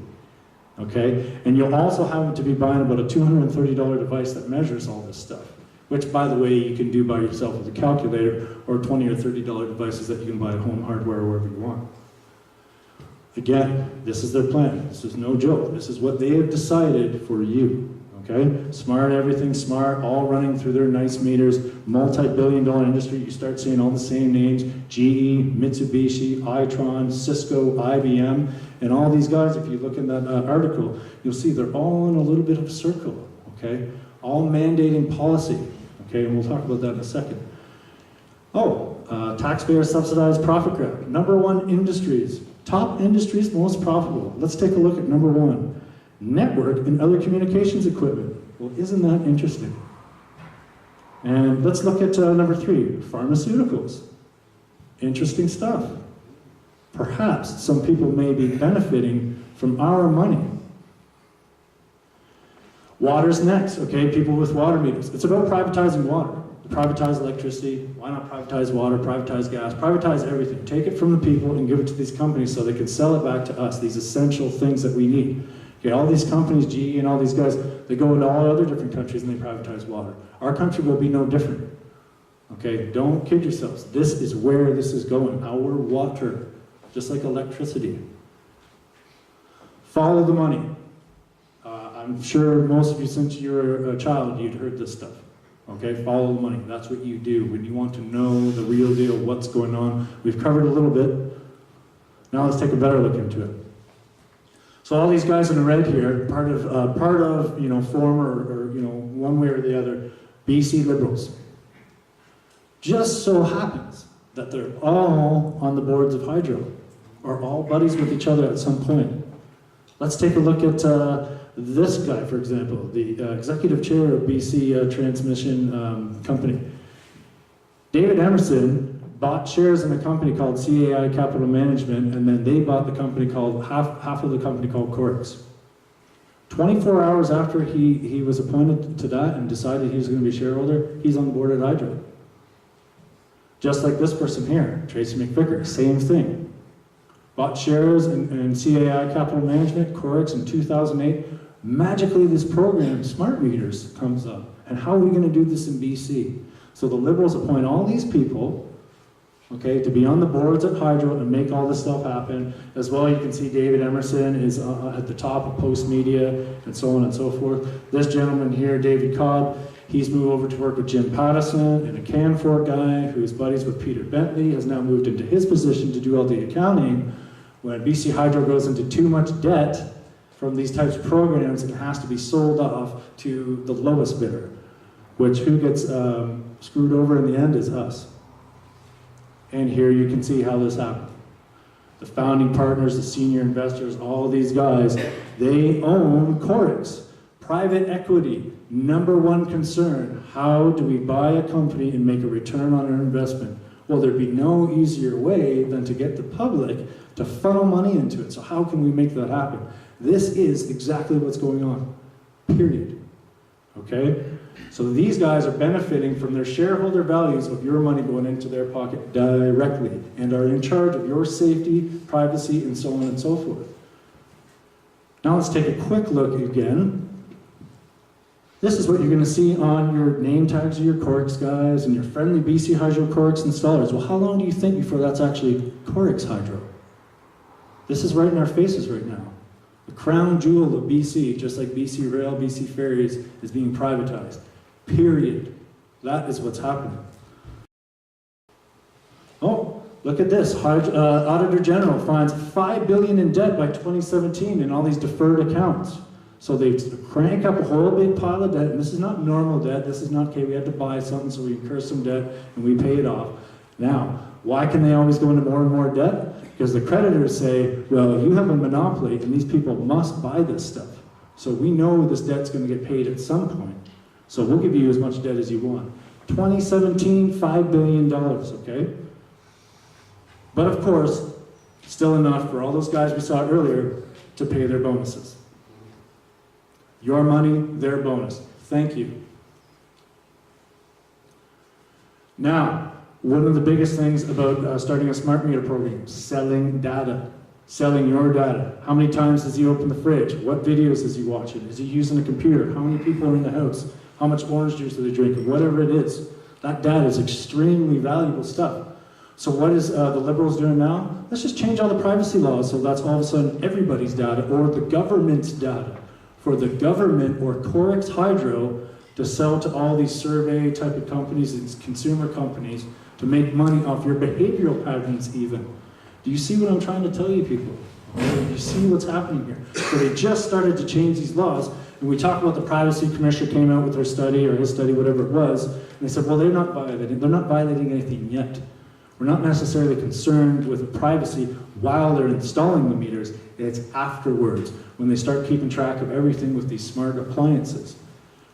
Okay? And you'll also have to be buying about a $230 device that measures all this stuff. which, by the way, you can do by yourself with a calculator or $20 or $30 devices that you can buy at home hardware or wherever you want. Again, this is their plan. This is no joke. This is what they have decided for you. Okay? Smart everything, smart, all running through their nice meters, multi-billion-dollar industry. You start seeing all the same names: GE, Mitsubishi, Itron, Cisco, IBM, and all these guys. If you look in that article, you'll see they're all in a little bit of a circle. Okay? All mandating policy. Okay? And we'll talk about that in a second. Taxpayer subsidized profit grab. Number one industries. Top industries most profitable. Let's take a look at number one. Network and other communications equipment. Well, isn't that interesting? And let's look at number three, pharmaceuticals. Interesting stuff. Perhaps some people may be benefiting from our money. Water's next, okay? People with water meters. It's about privatizing water. Privatize electricity. Why not privatize water, privatize gas, privatize everything. Take it from the people and give it to these companies so they can sell it back to us, these essential things that we need. Okay, all these companies, GE and all these guys, they go into all other different countries and they privatize water. Our country will be no different. Okay, don't kid yourselves. This is where this is going. Our water, just like electricity. Follow the money. I'm sure most of you, since you were a child, you'd heard this stuff. Okay, follow the money. That's what you do when you want to know the real deal, what's going on. We've covered a little bit. Now let's take a better look into it. So all these guys in the red here, part of former or one way or the other, BC Liberals. Just so happens that they're all on the boards of Hydro, or all buddies with each other at some point. Let's take a look at this guy, for example, the executive chair of BC Transmission Company. David Emerson bought shares in a company called CAI Capital Management, and then they bought the company called, half of the company called Corix. 24 hours after he was appointed to that and decided he was going to be a shareholder, he's on the board at Hydro. Just like this person here, Tracy McVicker, same thing. Bought shares in CAI Capital Management, Corix in 2008. Magically, this program, Smart Meters, comes up. And how are we going to do this in BC? So the Liberals appoint all these people, okay, to be on the boards at Hydro and make all this stuff happen. As well, you can see David Emerson is at the top of Post Media and so on and so forth. This gentleman here, David Cobb, he's moved over to work with Jim Pattison, and a Canfor guy who's buddies with Peter Bentley has now moved into his position to do all the accounting. When BC Hydro goes into too much debt from these types of programs, it has to be sold off to the lowest bidder, which who gets screwed over in the end is us. And here you can see how this happened. The founding partners, the senior investors, all these guys, they own Corix. Private equity, number one concern. How do we buy a company and make a return on our investment? Well, there'd be no easier way than to get the public to funnel money into it. So how can we make that happen? This is exactly what's going on, period. Okay? So these guys are benefiting from their shareholder values of your money going into their pocket directly and are in charge of your safety, privacy, and so on and so forth. Now let's take a quick look again. This is what you're going to see on your name tags of your Corix guys and your friendly BC Hydro Corix installers. Well, how long do you think before that's actually Corix Hydro? This is right in our faces right now. The crown jewel of BC, just like BC Rail, BC Ferries, is being privatized. Period. That is what's happening. Oh, look at this. Auditor General finds $5 billion in debt by 2017 in all these deferred accounts. So they crank up a whole big pile of debt, and this is not normal debt. This is not, okay, we had to buy something, so we incur some debt, and we pay it off. Now, why can they always go into more and more debt? Because the creditors say, well, you have a monopoly, and these people must buy this stuff. So we know this debt's going to get paid at some point. So we'll give you as much debt as you want. 2017, $5 billion, okay? But of course, still enough for all those guys we saw earlier to pay their bonuses. Your money, their bonus. Thank you. Now, one of the biggest things about starting a smart meter program, selling data. Selling your data. How many times does he open the fridge? What videos is he watching? Is he using a computer? How many people are in the house? how much orange juice are they drinking, whatever it is. That data is extremely valuable stuff. So what is the Liberals doing now? Let's just change all the privacy laws so that's all of a sudden everybody's data or the government's data. For the government or Corex Hydro to sell to all these survey type of companies, these consumer companies, to make money off your behavioral patterns even. Do you see what I'm trying to tell you people? Do you see what's happening here? So they just started to change these laws, and we talk about the privacy commissioner came out with their study, or his study, whatever it was, and they said, well, they're not violating anything yet. We're not necessarily concerned with privacy while they're installing the meters, it's afterwards, when they start keeping track of everything with these smart appliances.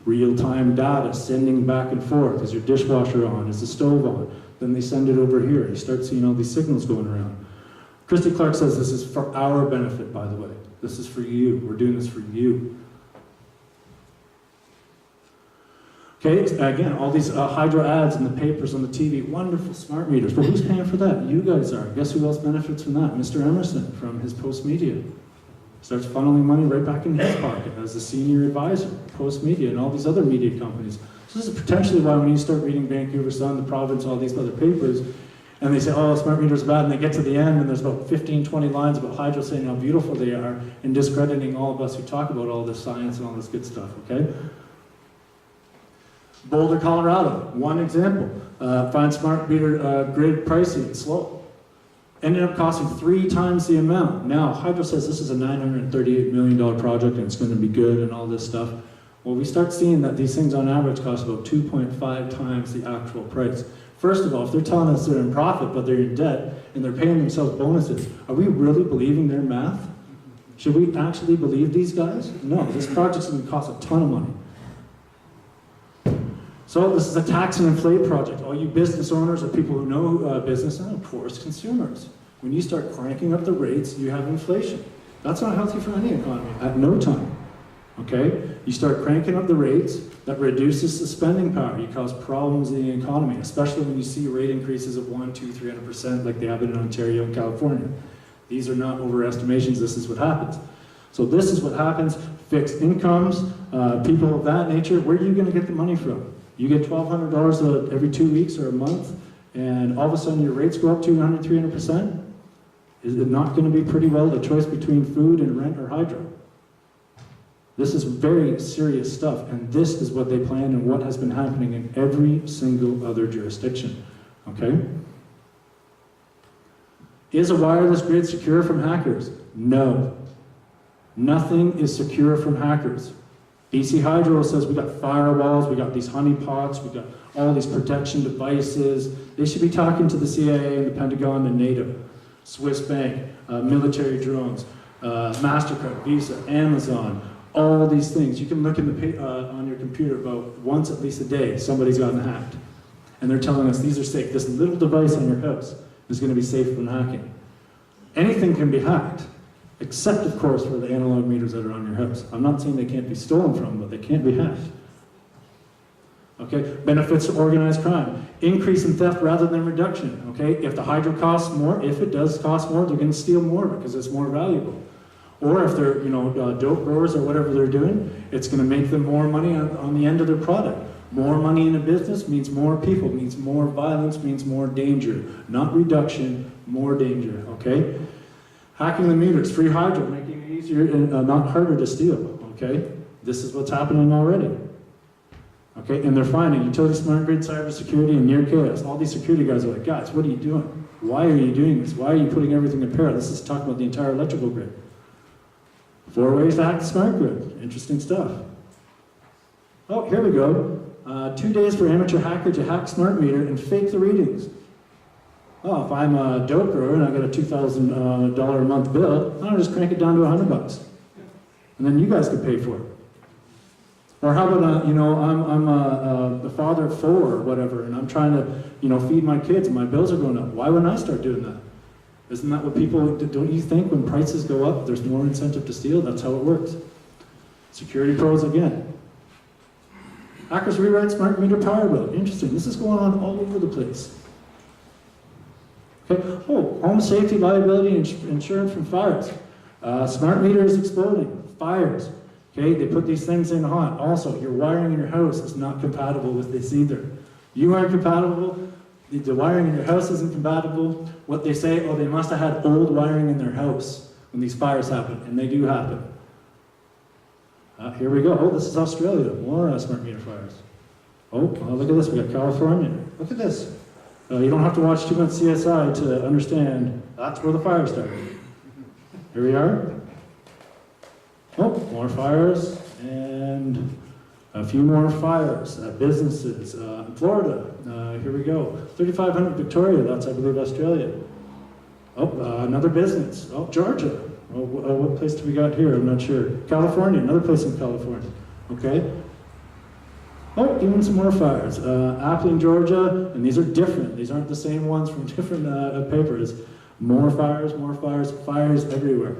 Real-time data, sending back and forth. Is your dishwasher on? Is the stove on? Then they send it over here. You start seeing all these signals going around. Christy Clark says this is for our benefit, by the way. This is for you. We're doing this for you. Okay, again, all these hydro ads in the papers, on the TV, wonderful smart meters. But who's paying for that? You guys are. Guess who else benefits from that? Mr. Emerson from his Post Media. Starts funneling money right back in his pocket as the senior advisor, Post Media, and all these other media companies. So this is potentially why when you start reading Vancouver Sun, The Province, all these other papers, and they say, oh, smart meters are bad, and they get to the end, and there's about 15, 20 lines about hydro saying how beautiful they are, and discrediting all of us who talk about all this science and all this good stuff, okay? Boulder, Colorado, one example. Find smart meter grid pricing slow. Ended up costing 3 times the amount. Now, Hydro says this is a $938 million project and it's going to be good and all this stuff. Well, we start seeing that these things on average cost about 2.5 times the actual price. First of all, if they're telling us they're in profit but they're in debt and they're paying themselves bonuses, are we really believing their math? Should we actually believe these guys? No, this project's going to cost a ton of money. So this is a tax and inflate project. All you business owners or people who know business, and of course consumers. When you start cranking up the rates, you have inflation. That's not healthy for any economy at no time. Okay? You start cranking up the rates, that reduces the spending power. You cause problems in the economy, especially when you see rate increases of 1, 2, 300% like they have in Ontario and California. These are not overestimations, this is what happens. So this is what happens, fixed incomes, people of that nature, where are you gonna get the money from? You get $1,200 every 2 weeks or a month, and all of a sudden your rates go up 200, 300%? Is it not going to be pretty well the choice between food and rent or hydro? This is very serious stuff, and this is what they plan and what has been happening in every single other jurisdiction. Okay? Is a wireless grid secure from hackers? No. Nothing is secure from hackers. BC Hydro says we got firewalls, we got these honeypots, we got all these protection devices. They should be talking to the CIA and the Pentagon and NATO, Swiss Bank, military drones, MasterCard, Visa, Amazon, all these things. You can look in the on your computer about once at least a day, somebody's gotten hacked. And they're telling us these are safe. This little device on your house is going to be safe from hacking. Anything can be hacked. Except, of course, for the analog meters that are on your house. I'm not saying they can't be stolen from, but they can't be hacked. Okay, benefits to organized crime. Increase in theft rather than reduction. Okay, if the hydro costs more, if it does cost more, they're going to steal more because it's more valuable. Or if they're, dope growers or whatever they're doing, it's going to make them more money on the end of their product. More money in a business means more people, means more violence, means more danger. Not reduction, more danger, okay? Hacking the meters, free hydro, making it easier and not harder to steal, okay? This is what's happening already. Okay, and they're finding utility smart grid, cybersecurity, and near chaos. All these security guys are like, guys, what are you doing? Why are you doing this? Why are you putting everything in peril? This is talking about the entire electrical grid. 4 ways to hack the smart grid. Interesting stuff. Oh, here we go. 2 days for amateur hacker to hack smart meter and fake the readings. Oh, if I'm a dope grower and I got a $2,000 a month bill, I'll just crank it down to $100. And then you guys could pay for it. Or how about, I'm the father of 4 or whatever, and I'm trying to, feed my kids and my bills are going up. Why wouldn't I start doing that? Isn't that what people, don't you think when prices go up, there's more incentive to steal? That's how it works. Security pros again. Hackers rewrite smart meter power bill. Interesting. This is going on all over the place. Okay. Oh, home safety, liability, insurance from fires. Smart meter is exploding. Fires. Okay, they put these things in hot. Also, your wiring in your house is not compatible with this either. You aren't compatible, the wiring in your house isn't compatible. What they say, oh, they must have had old wiring in their house when these fires happen, and they do happen. Here we go. Oh, this is Australia. More smart meter fires. Oh, look at this. We got California. Look at this. You don't have to watch too much CSI to understand that's where the fire started. Here we are. Oh, more fires, and a few more fires. Businesses in Florida. Here we go. 3,500 Victoria. That's, I believe, Australia. Oh, another business. Oh, Georgia. Oh, what place do we got here? I'm not sure. California. Another place in California. Okay. Oh, even some more fires. Appling, Georgia, and these are different. These aren't the same ones from different papers. More fires, fires everywhere.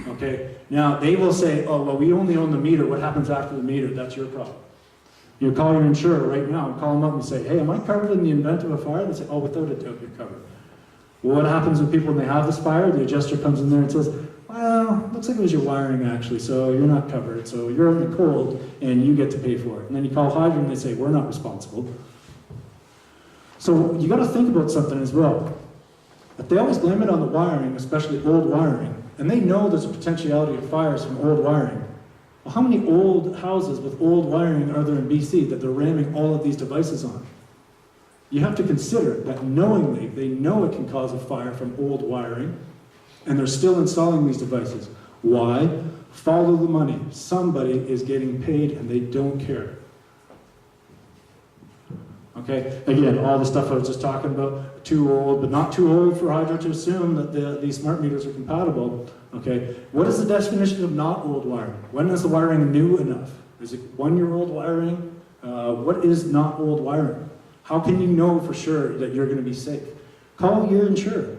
Okay, now they will say, oh, well, we only own the meter. What happens after the meter? That's your problem. You call your insurer right now and call them up and say, hey, am I covered in the event of a fire? They say, oh, without a doubt, you're covered. Well, what happens with people when they have this fire? The adjuster comes in there and says, well, looks like it was your wiring actually, so you're not covered. So you're in the cold and you get to pay for it. And then you call Hydro and they say, we're not responsible. So you got to think about something as well. But they always blame it on the wiring, especially old wiring. And they know there's a potentiality of fires from old wiring. Well, how many old houses with old wiring are there in BC that they're ramming all of these devices on? You have to consider that knowingly, they know it can cause a fire from old wiring, and they're still installing these devices. Why? Follow the money. Somebody is getting paid and they don't care. Okay, again, all the stuff I was just talking about, too old, but not too old for Hydro to assume that these smart meters are compatible. Okay, what is the definition of not old wiring? When is the wiring new enough? Is it 1-year-old wiring? What is not old wiring? How can you know for sure that you're going to be safe? Call your insurer.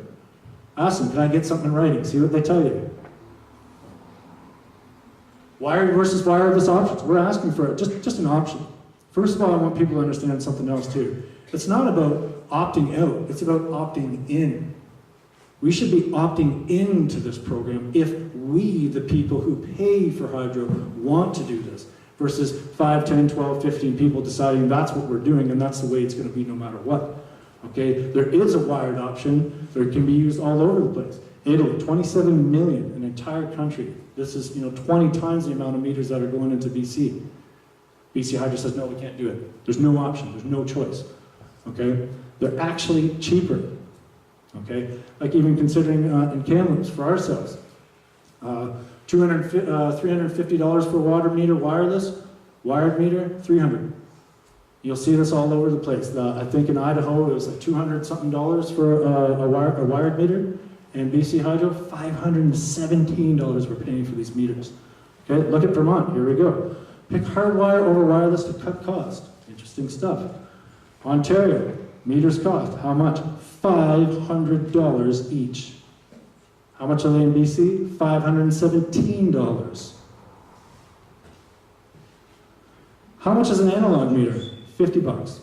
Ask them, can I get something in writing? See what they tell you. Wired versus wireless options. We're asking for it, just an option. First of all, I want people to understand something else too. It's not about opting out, it's about opting in. We should be opting into this program if we, the people who pay for Hydro, want to do this, versus 5, 10, 12, 15 people deciding that's what we're doing and that's the way it's going to be no matter what. Okay, there is a wired option that can be used all over the place. Italy, 27 million, an entire country. This is 20 times the amount of meters that are going into BC. BC Hydro says, no, we can't do it. There's no option, there's no choice. Okay, they're actually cheaper. Okay, like even considering in Kamloops for ourselves, $350 for a water meter wireless, wired meter, $300. You'll see this all over the place. I think in Idaho it was like $200-something for a wired meter, and BC Hydro, $517 we're paying for these meters. Okay, look at Vermont, here we go. Pick hardwire over wireless to cut cost. Interesting stuff. Ontario, meters cost, how much? $500 each. How much are they in BC? $517. How much is an analog meter? $50.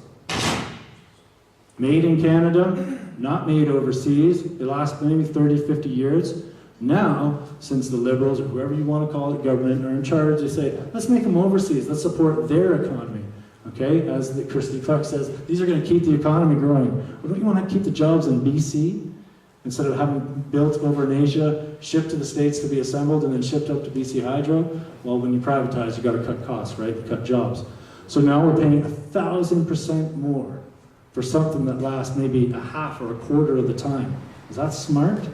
Made in Canada, not made overseas. They last maybe 30, 50 years. Now, since the Liberals, or whoever you want to call it, government, are in charge, they say, let's make them overseas. Let's support their economy. Okay, as Christy Clark says, these are going to keep the economy growing. Well, don't you want to keep the jobs in BC? Instead of having built over in Asia, shipped to the States to be assembled, and then shipped up to BC Hydro? Well, when you privatize, you got to cut costs, right? You cut jobs. So now we're paying 1,000% more for something that lasts maybe a half or a quarter of the time. Is that smart?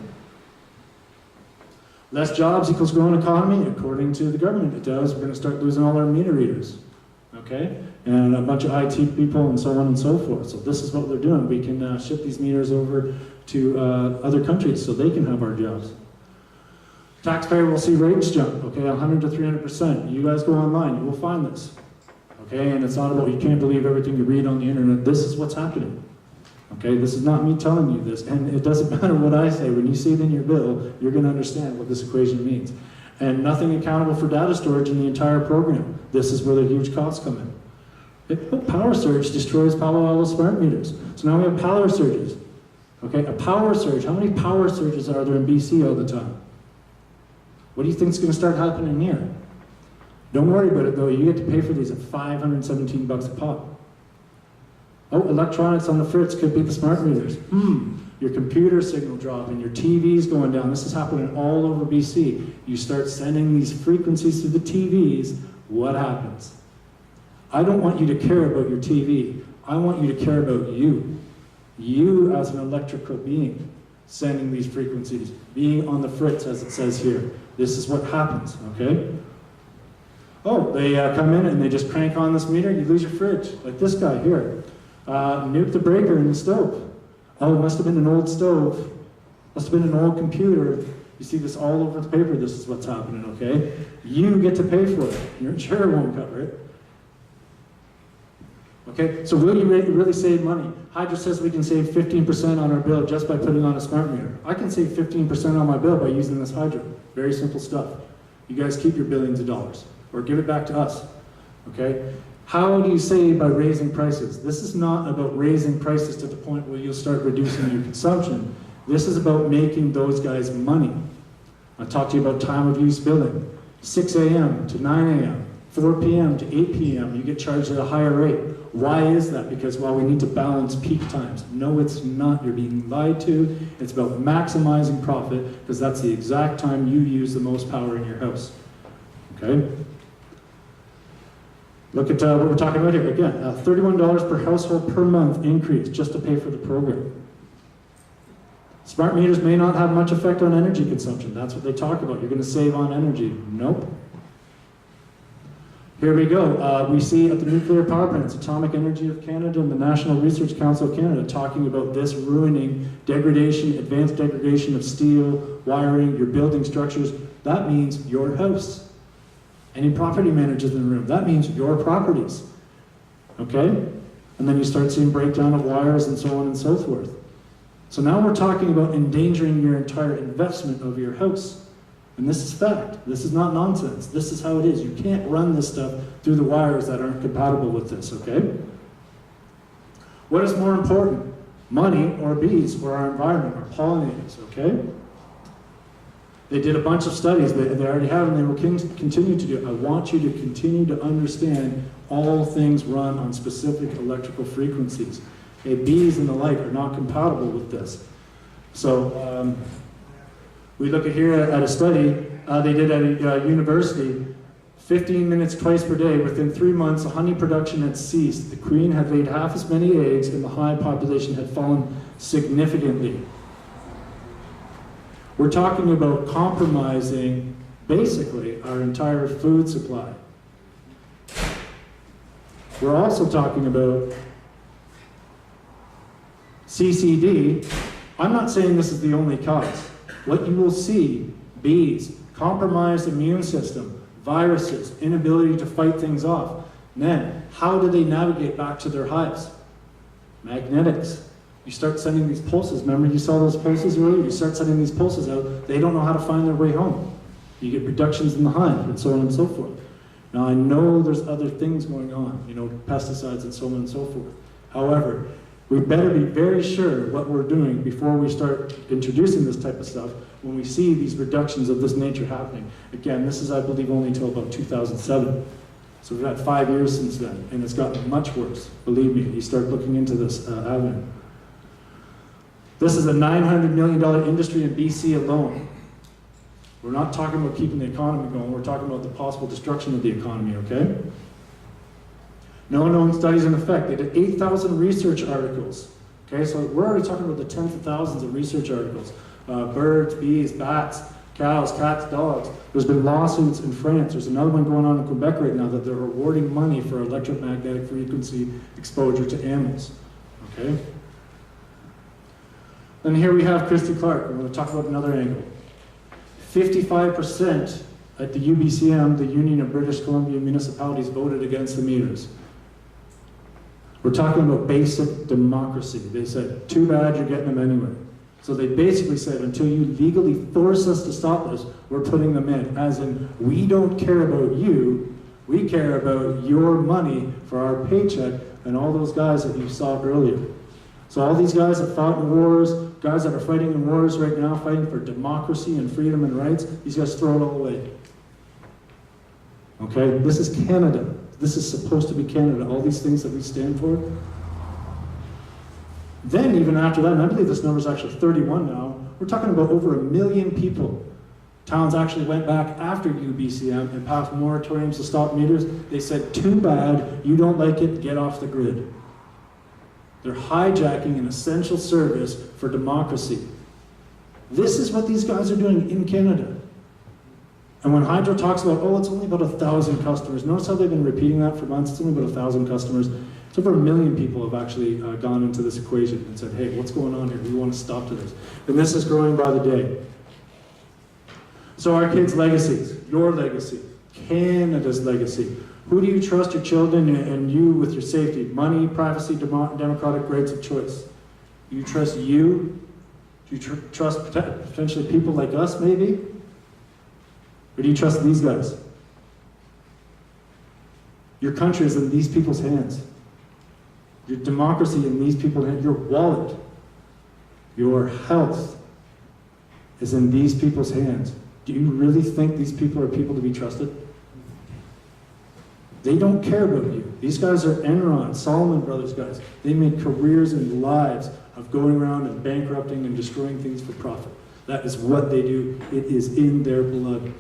Less jobs equals growing economy, according to the government. It does. We're going to start losing all our meter readers. Okay? And a bunch of IT people and so on and so forth. So this is what they're doing. We can ship these meters over to other countries so they can have our jobs. Taxpayer will see rates jump, okay, 100 to 300%. You guys go online, you will find this. Okay, and it's not about you can't believe everything you read on the internet. This is what's happening. Okay, this is not me telling you this, and it doesn't matter what I say. When you see it in your bill, you're going to understand what this equation means. And nothing accountable for data storage in the entire program. This is where the huge costs come in. Power surge destroys Palo Alto smart meters. So now we have power surges. Okay, a power surge. How many power surges are there in BC all the time? What do you think is going to start happening here? Don't worry about it though, you get to pay for these at 517 bucks a pop. Oh, electronics on the fritz could be the smart meters. Your computer signal dropping, your TV's going down. This is happening all over BC. You start sending these frequencies to the TVs, what happens? I don't want you to care about your TV. I want you to care about you. You as an electrical being, sending these frequencies, being on the fritz as it says here. This is what happens, okay? Oh, they come in and they just crank on this meter, you lose your fridge, like this guy here. Nuke the breaker in the stove. Oh, it must have been an old stove. Must have been an old computer. You see this all over the paper, this is what's happening, okay? You get to pay for it. Your insurer won't cover it. Okay, so will you really save money? Hydro says we can save 15% on our bill just by putting on a smart meter. I can save 15% on my bill by using this hydro. Very simple stuff. You guys keep your billions of dollars, or give it back to us, okay? How do you save by raising prices? This is not about raising prices to the point where you'll start reducing your consumption. This is about making those guys money. I'll talk to you about time of use billing. 6 a.m. to 9 a.m., 4 p.m. to 8 p.m., you get charged at a higher rate. Why is that? Because, well, we need to balance peak times. No, it's not. You're being lied to. It's about maximizing profit, because that's the exact time you use the most power in your house. Okay? Look at what we're talking about here. Again, $31 per household per month increase just to pay for the program. Smart meters may not have much effect on energy consumption. That's what they talk about. You're going to save on energy. Nope. Here we go. We see at the nuclear power plants, Atomic Energy of Canada and the National Research Council of Canada talking about this ruining degradation, advanced degradation of steel, wiring, your building structures. That means your house. Any property managers in the room, that means your properties. Okay? And then you start seeing breakdown of wires and so on and so forth. So now we're talking about endangering your entire investment of your house. And this is fact. This is not nonsense. This is how it is. You can't run this stuff through the wires that aren't compatible with this, okay? What is more important? Money or bees or our environment or pollinators, okay? They did a bunch of studies. They already have and they will continue to do. I want you to continue to understand all things run on specific electrical frequencies. Okay, bees and the like are not compatible with this. So, we look at here at a study they did at a university, 15 minutes twice per day. Within 3 months, the honey production had ceased. The queen had laid half as many eggs, and the hive population had fallen significantly. We're talking about compromising, basically, our entire food supply. We're also talking about CCD. I'm not saying this is the only cause. What you will see, bees, compromised immune system, viruses, inability to fight things off. And then, how do they navigate back to their hives? Magnetics. You start sending these pulses. Remember you saw those pulses earlier? You start sending these pulses out, they don't know how to find their way home. You get reductions in the hive, and so on and so forth. Now I know there's other things going on, pesticides and so on and so forth. However, we better be very sure what we're doing before we start introducing this type of stuff when we see these reductions of this nature happening. Again, this is, I believe, only until about 2007. So we've had 5 years since then, and it's gotten much worse. Believe me, you start looking into this avenue. This is a $900 million industry in BC alone. We're not talking about keeping the economy going, we're talking about the possible destruction of the economy, okay? No known studies in effect. They did 8,000 research articles. Okay, so we're already talking about the tens of thousands of research articles. Birds, bees, bats, cows, cats, dogs. There's been lawsuits in France. There's another one going on in Quebec right now that they're awarding money for electromagnetic frequency exposure to animals. Okay? And here we have Christy Clark. We're going to talk about another angle. 55% at the UBCM, the Union of British Columbia Municipalities, voted against the meters. We're talking about basic democracy. They said, too bad, you're getting them anyway. So they basically said, until you legally force us to stop this, we're putting them in. As in, we don't care about you, we care about your money for our paycheck and all those guys that you saw earlier. So all these guys that fought in wars, guys that are fighting in wars right now, fighting for democracy and freedom and rights, these guys throw it all away. Okay, this is Canada. This is supposed to be Canada, all these things that we stand for. Then even after that, and I believe this number is actually 31 now, we're talking about over 1 million people. Towns actually went back after UBCM and passed moratoriums to stop meters. They said, too bad, you don't like it, get off the grid. They're hijacking an essential service for democracy. This is what these guys are doing in Canada. And when Hydro talks about, oh, it's only about 1,000 customers, notice how they've been repeating that for months, it's only about 1,000 customers. It's over 1 million people have actually gone into this equation and said, hey, what's going on here? We want to stop to this. And this is growing by the day. So our kids' legacies, your legacy, Canada's legacy. Who do you trust your children and you with your safety? Money, privacy, democratic rights of choice. Do you trust you? Do you trust potentially people like us, maybe? Or do you trust these guys? Your country is in these people's hands. Your democracy in these people's hands. Your wallet, your health is in these people's hands. Do you really think these people are people to be trusted? They don't care about you. These guys are Enron, Solomon Brothers guys. They make careers and lives of going around and bankrupting and destroying things for profit. That is what they do. It is in their blood.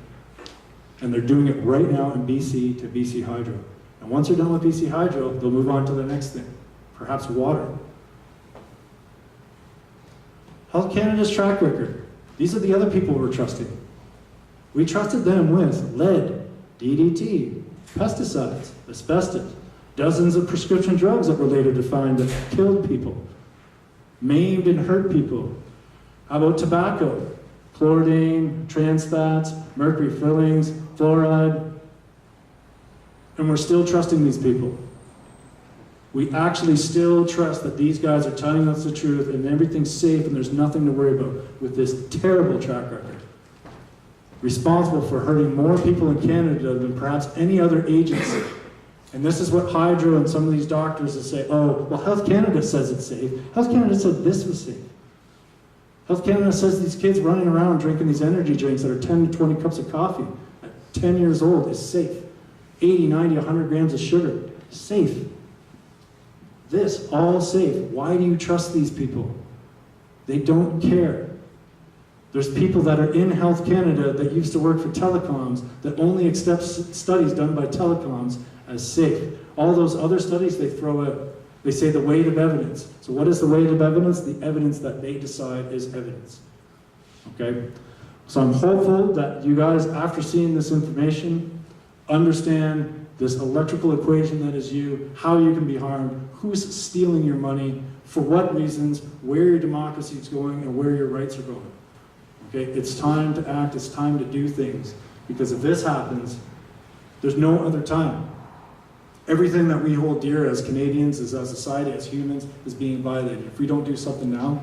And they're doing it right now in BC to BC Hydro. And once they're done with BC Hydro, they'll move on to the next thing. Perhaps water. Health Canada's track record. These are the other people we're trusting. We trusted them with lead, DDT, pesticides, asbestos, dozens of prescription drugs that were later defined that killed people, maimed and hurt people. How about tobacco? Chlordane, trans fats, mercury fillings, fluoride. And we're still trusting these people. We actually still trust that these guys are telling us the truth and everything's safe and there's nothing to worry about with this terrible track record. Responsible for hurting more people in Canada than perhaps any other agency. And this is what Hydro and some of these doctors will say, oh, well, Health Canada says it's safe. Health Canada said this was safe. Health Canada says these kids running around drinking these energy drinks that are 10 to 20 cups of coffee at 10 years old is safe. 80, 90, 100 grams of sugar, safe. This, all safe. Why do you trust these people? They don't care. There's people that are in Health Canada that used to work for telecoms that only accept studies done by telecoms as safe. All those other studies they throw out. They say the weight of evidence. So what is the weight of evidence? The evidence that they decide is evidence. Okay? So I'm hopeful that you guys, after seeing this information, understand this electrical equation that is you, how you can be harmed, who's stealing your money, for what reasons, where your democracy is going, and where your rights are going. Okay? It's time to act, it's time to do things. Because if this happens, there's no other time. Everything that we hold dear as Canadians, as a society, as humans, is being violated. If we don't do something now,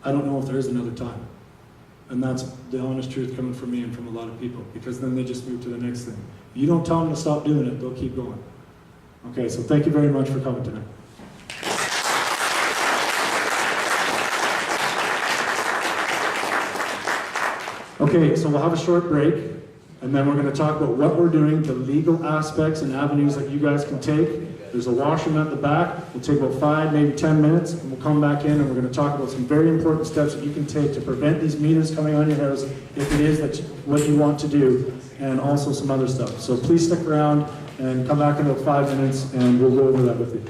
I don't know if there is another time. And that's the honest truth coming from me and from a lot of people, because then they just move to the next thing. If you don't tell them to stop doing it, they'll keep going. Okay, so thank you very much for coming tonight. Okay, so we'll have a short break, and then we're going to talk about what we're doing, the legal aspects and avenues that you guys can take. There's a washroom at the back. We'll take about 5, maybe 10 minutes, and we'll come back in, and we're going to talk about some very important steps that you can take to prevent these meters coming on your house if it is what you want to do, and also some other stuff. So please stick around and come back in about 5 minutes, and we'll go over that with you.